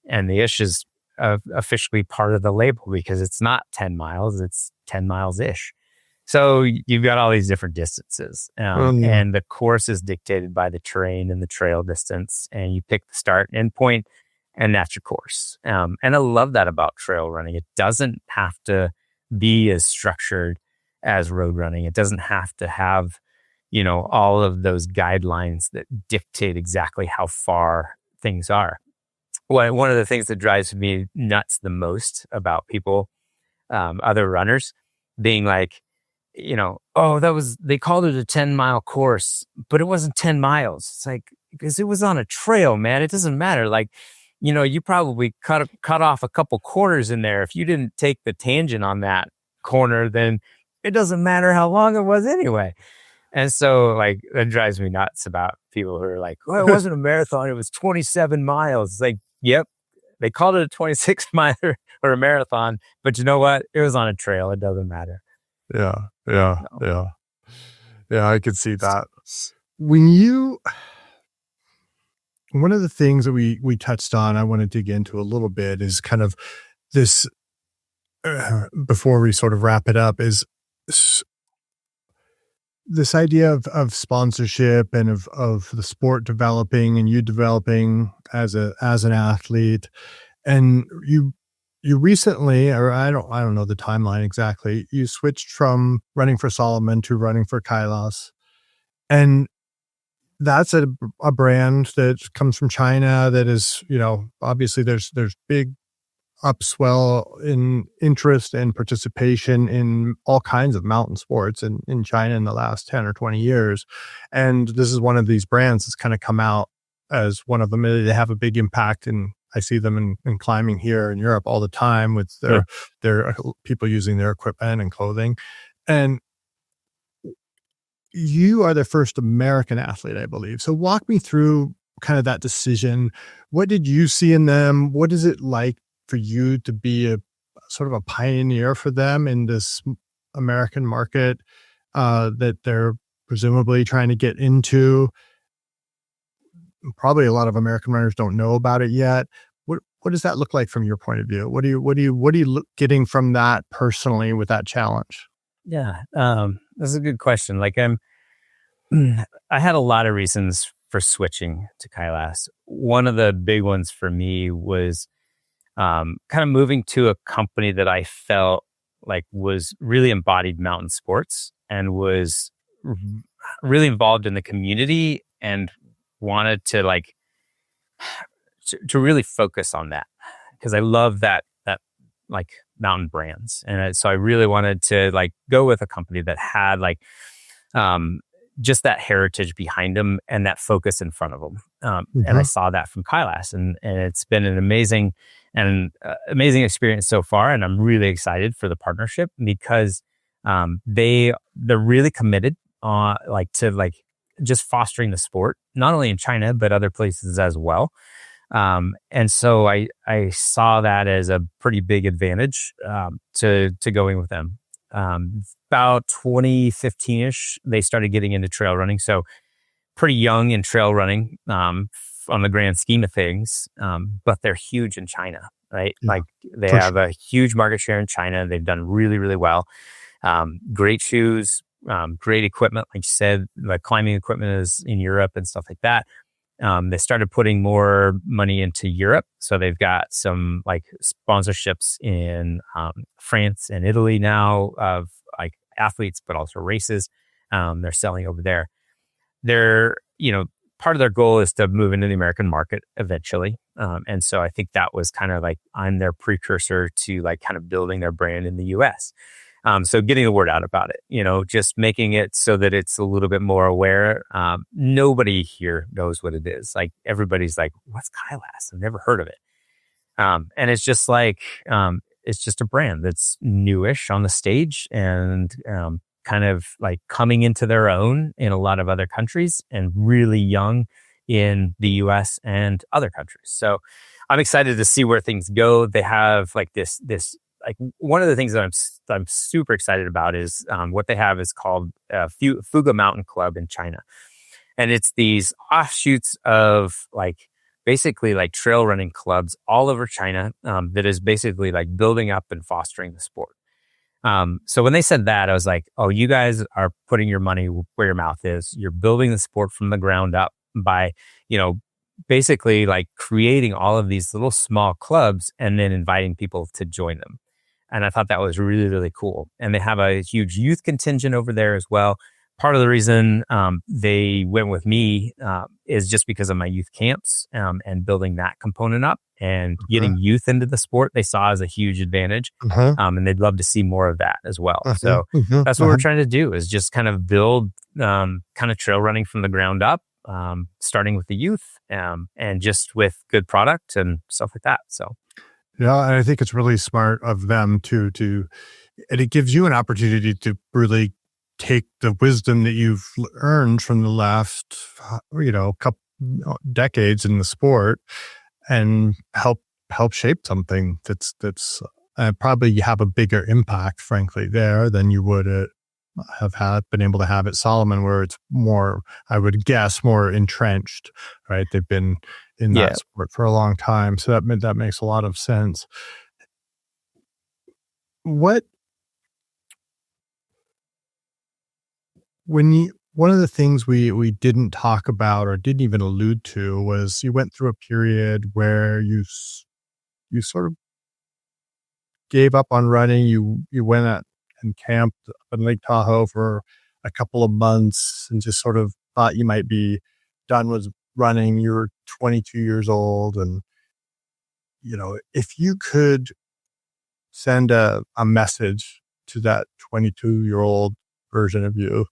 And the ish is officially part of the label because it's not 10 miles, it's 10 miles-ish. So you've got all these different distances, and the course is dictated by the terrain and the trail distance, and you pick the start and end point, and that's your course. And I love that about trail running. It doesn't have to be as structured as road running. It doesn't have to have, all of those guidelines that dictate exactly how far things are. One of the things that drives me nuts the most about people, other runners, being like, they called it a 10-mile course, but it wasn't 10 miles. It's like, because it was on a trail, man. It doesn't matter. Like, you probably cut off a couple corners in there. If you didn't take the tangent on that corner, then it doesn't matter how long it was anyway. And so like, that drives me nuts about people who are like, well, it wasn't a marathon. It was 27 miles. It's like, yep, they called it a 26 miler or a marathon, but you know what? It was on a trail. It doesn't matter. Yeah, I could see that. One of the things that we touched on, I want to dig into a little bit, is kind of this, before we sort of wrap it up, is this idea of sponsorship and of the sport developing and you developing as an athlete. And you recently, or I don't know the timeline exactly, you switched from running for Salomon to running for Kailas. And that's a brand that comes from China that is, obviously there's big upswell in interest and participation in all kinds of mountain sports in China in the last 10 or 20 years. And this is one of these brands that's kind of come out as one of them. They have a big impact, and I see them in climbing here in Europe all the time with their people using their equipment and clothing. And you are the first American athlete, I believe. So walk me through kind of that decision. What did you see in them? What is it like for you to be a sort of a pioneer for them in this American market that they're presumably trying to get into? Probably a lot of American runners don't know about it yet. What does that look like from your point of view? What are you getting from that personally with that challenge? Yeah, that's a good question. Like I had a lot of reasons for switching to Kailas. One of the big ones for me was kind of moving to a company that I felt like was really embodied mountain sports and was really involved in the community and wanted to to really focus on that, because I love that like mountain brands. And so I really wanted to go with a company that had just that heritage behind them and that focus in front of them. And I saw that from Kailas, and it's been an amazing experience so far. And I'm really excited for the partnership because they're really committed to just fostering the sport, not only in China, but other places as well. And so I saw that as a pretty big advantage to going with them. About 2015-ish, they started getting into trail running. So pretty young in trail running on the grand scheme of things, but they're huge in China, right? Yeah, they have a huge market share in China. They've done really, really well. Great shoes, great equipment. Like you said, like climbing equipment is in Europe and stuff like that. They started putting more money into Europe. So they've got some sponsorships in France and Italy now of athletes, but also races. They're selling over there. They're, part of their goal is to move into the American market eventually. And so I think that was kind of I'm their precursor to kind of building their brand in the US. So getting the word out about it, just making it so that it's a little bit more aware. Nobody here knows what it is. Everybody's like, what's Kailas? I've never heard of it. And it's just it's just a brand that's newish on the stage and kind of coming into their own in a lot of other countries and really young in the US and other countries. So I'm excited to see where things go. They have this one of the things that I'm super excited about is what they have is called Fuga Mountain Club in China. And it's these offshoots of basically trail running clubs all over China that is basically building up and fostering the sport. So when they said that, I was like, oh, you guys are putting your money where your mouth is. You're building the sport from the ground up by, basically creating all of these little small clubs and then inviting people to join them. And I thought that was really, really cool. And they have a huge youth contingent over there as well. Part of the reason they went with me is just because of my youth camps and building that component up and getting youth into the sport. They saw as a huge advantage, and they'd love to see more of that as well. So that's what we're trying to do, is just kind of build kind of trail running from the ground up, starting with the youth and just with good product and stuff like that. So. Yeah, and I think it's really smart of them and it gives you an opportunity to really take the wisdom that you've earned from the last, couple decades in the sport and help shape something that's probably have a bigger impact, frankly, there than you would been able to have at Salomon, where it's more, I would guess, more entrenched, right? They've been in that sport for a long time. So that makes a lot of sense. One of the things we didn't talk about or didn't even allude to was you went through a period where you sort of gave up on running. You went and camped up in Lake Tahoe for a couple of months and just sort of thought you might be done with running. You were 22 years old. And, if you could send a message to that 22-year-old version of you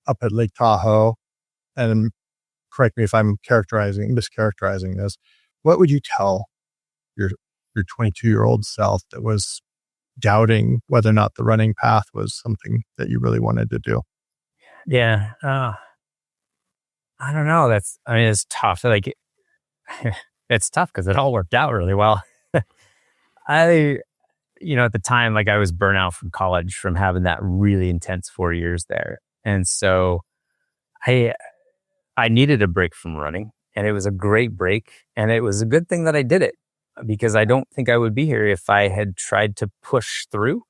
up at Lake Tahoe, and correct me if I'm mischaracterizing this, what would you tell your 22-year-old self that was doubting whether or not the running path was something that you really wanted to do? Yeah. I don't know. It's tough. Like, it's tough because it all worked out really well. I, at the time, like I was burnt out from college from having that really intense 4 years there. And so I, I needed a break from running, and it was a great break. And it was a good thing that I did it, because I don't think I would be here if I had tried to push through.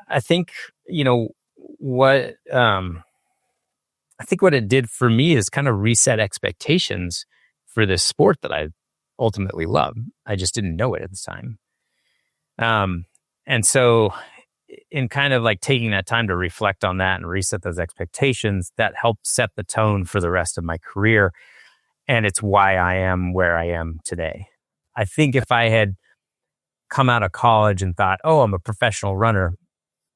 I think, what, I think what it did for me is kind of reset expectations for this sport that I ultimately love. I just didn't know it at the time. And so in kind of like taking that time to reflect on that and reset those expectations, that helped set the tone for the rest of my career. And it's why I am where I am today. I think if I had come out of college and thought, oh, I'm a professional runner,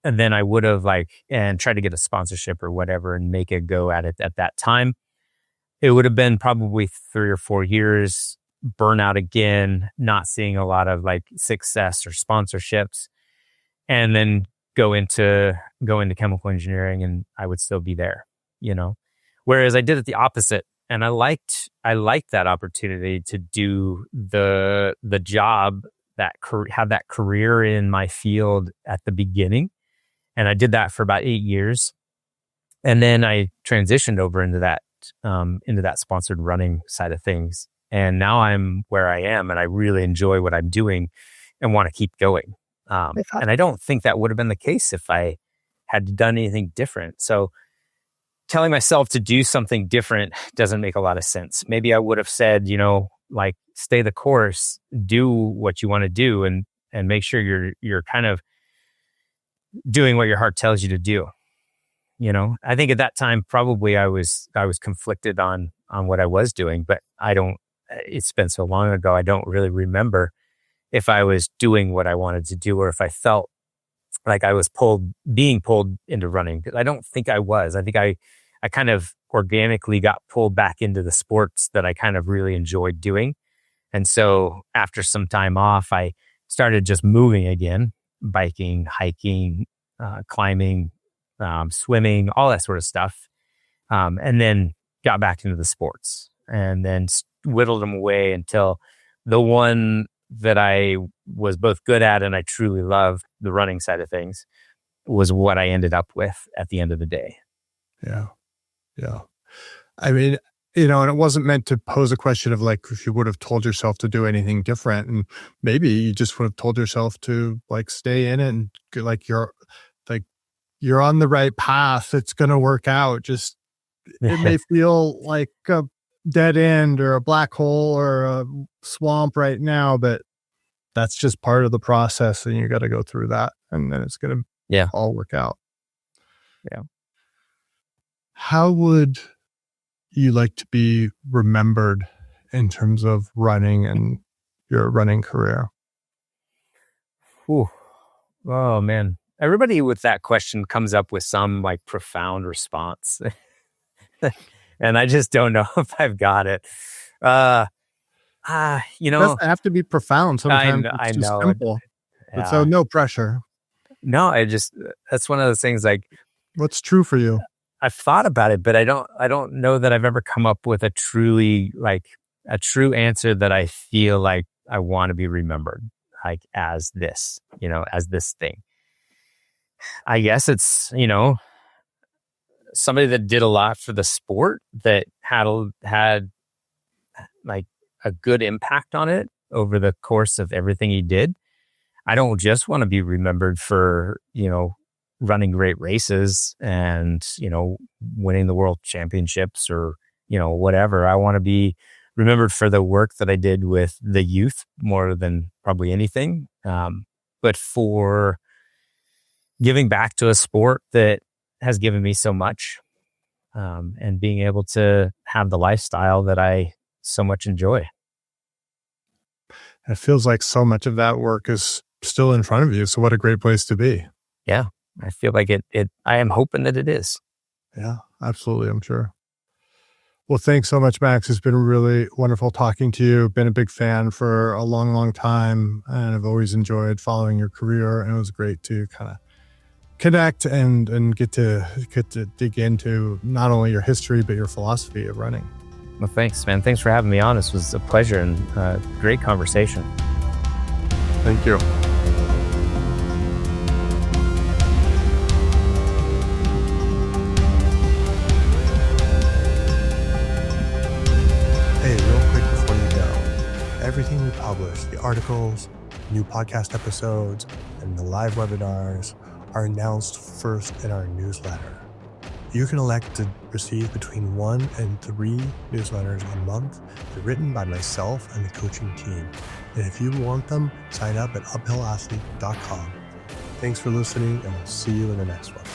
and then I would have and tried to get a sponsorship or whatever and make a go at it at that time, it would have been probably 3 or 4 years, burnout again, not seeing a lot of success or sponsorships, and then go into chemical engineering, and I would still be there, Whereas I did it the opposite, and I liked that opportunity to do the job have that career in my field at the beginning. And I did that for about 8 years. And then I transitioned over into that sponsored running side of things. And now I'm where I am, and I really enjoy what I'm doing and want to keep going. And I don't think that would have been the case if I had done anything different. So telling myself to do something different doesn't make a lot of sense. Maybe I would have said, stay the course, do what you want to do, and make sure you're kind of doing what your heart tells you to do. I think at that time, probably I was conflicted on what I was doing, but it's been so long ago, I don't really remember if I was doing what I wanted to do, or if I felt like I was being pulled into running. Because I don't think I was. I think I kind of organically got pulled back into the sports that I kind of really enjoyed doing. And so after some time off, I started just moving again, biking, hiking, climbing, swimming, all that sort of stuff. And then got back into the sports, and then whittled them away until the one that I was both good at and I truly loved, the running side of things, was what I ended up with at the end of the day. Yeah. Yeah. I mean, and it wasn't meant to pose a question of if you would have told yourself to do anything different, and maybe you just would have told yourself to stay in it, and you're on the right path. It's going to work out. Just, it may feel like a dead end or a black hole or a swamp right now, but that's just part of the process, and you got to go through that, and then it's going to all work out. Yeah. How would you like to be remembered in terms of running and your running career? Ooh. Oh man. Everybody with that question comes up with some profound response. And I just don't know if I've got it. It doesn't have to be profound. Sometimes it's just simple. Yeah. But so no pressure. No, that's one of those things what's true for you? I've thought about it, but I don't know that I've ever come up with a true answer that I feel like I want to be remembered as this, as this thing. I guess it's, somebody that did a lot for the sport, that had a good impact on it over the course of everything he did. I don't just want to be remembered for, running great races and, winning the world championships or, whatever. I want to be remembered for the work that I did with the youth more than probably anything. But for giving back to a sport that has given me so much, and being able to have the lifestyle that I so much enjoy. It feels like so much of that work is still in front of you. So what a great place to be. Yeah. I feel like it I am hoping that it is. Yeah, absolutely. I'm sure. Well, thanks so much, Max. It's been really wonderful talking to you. Been a big fan for a long, long time, and I've always enjoyed following your career. And it was great to kind of connect and get to dig into not only your history, but your philosophy of running. Well, thanks, man. Thanks for having me on. This was a pleasure and great conversation. Thank you. Hey, real quick before you go, everything we publish, the articles, new podcast episodes, and the live webinars are announced first in our newsletter. You can elect to receive between 1 and 3 newsletters a month. They're written by myself and the coaching team. And if you want them, sign up at uphillathlete.com. Thanks for listening, and we'll see you in the next one.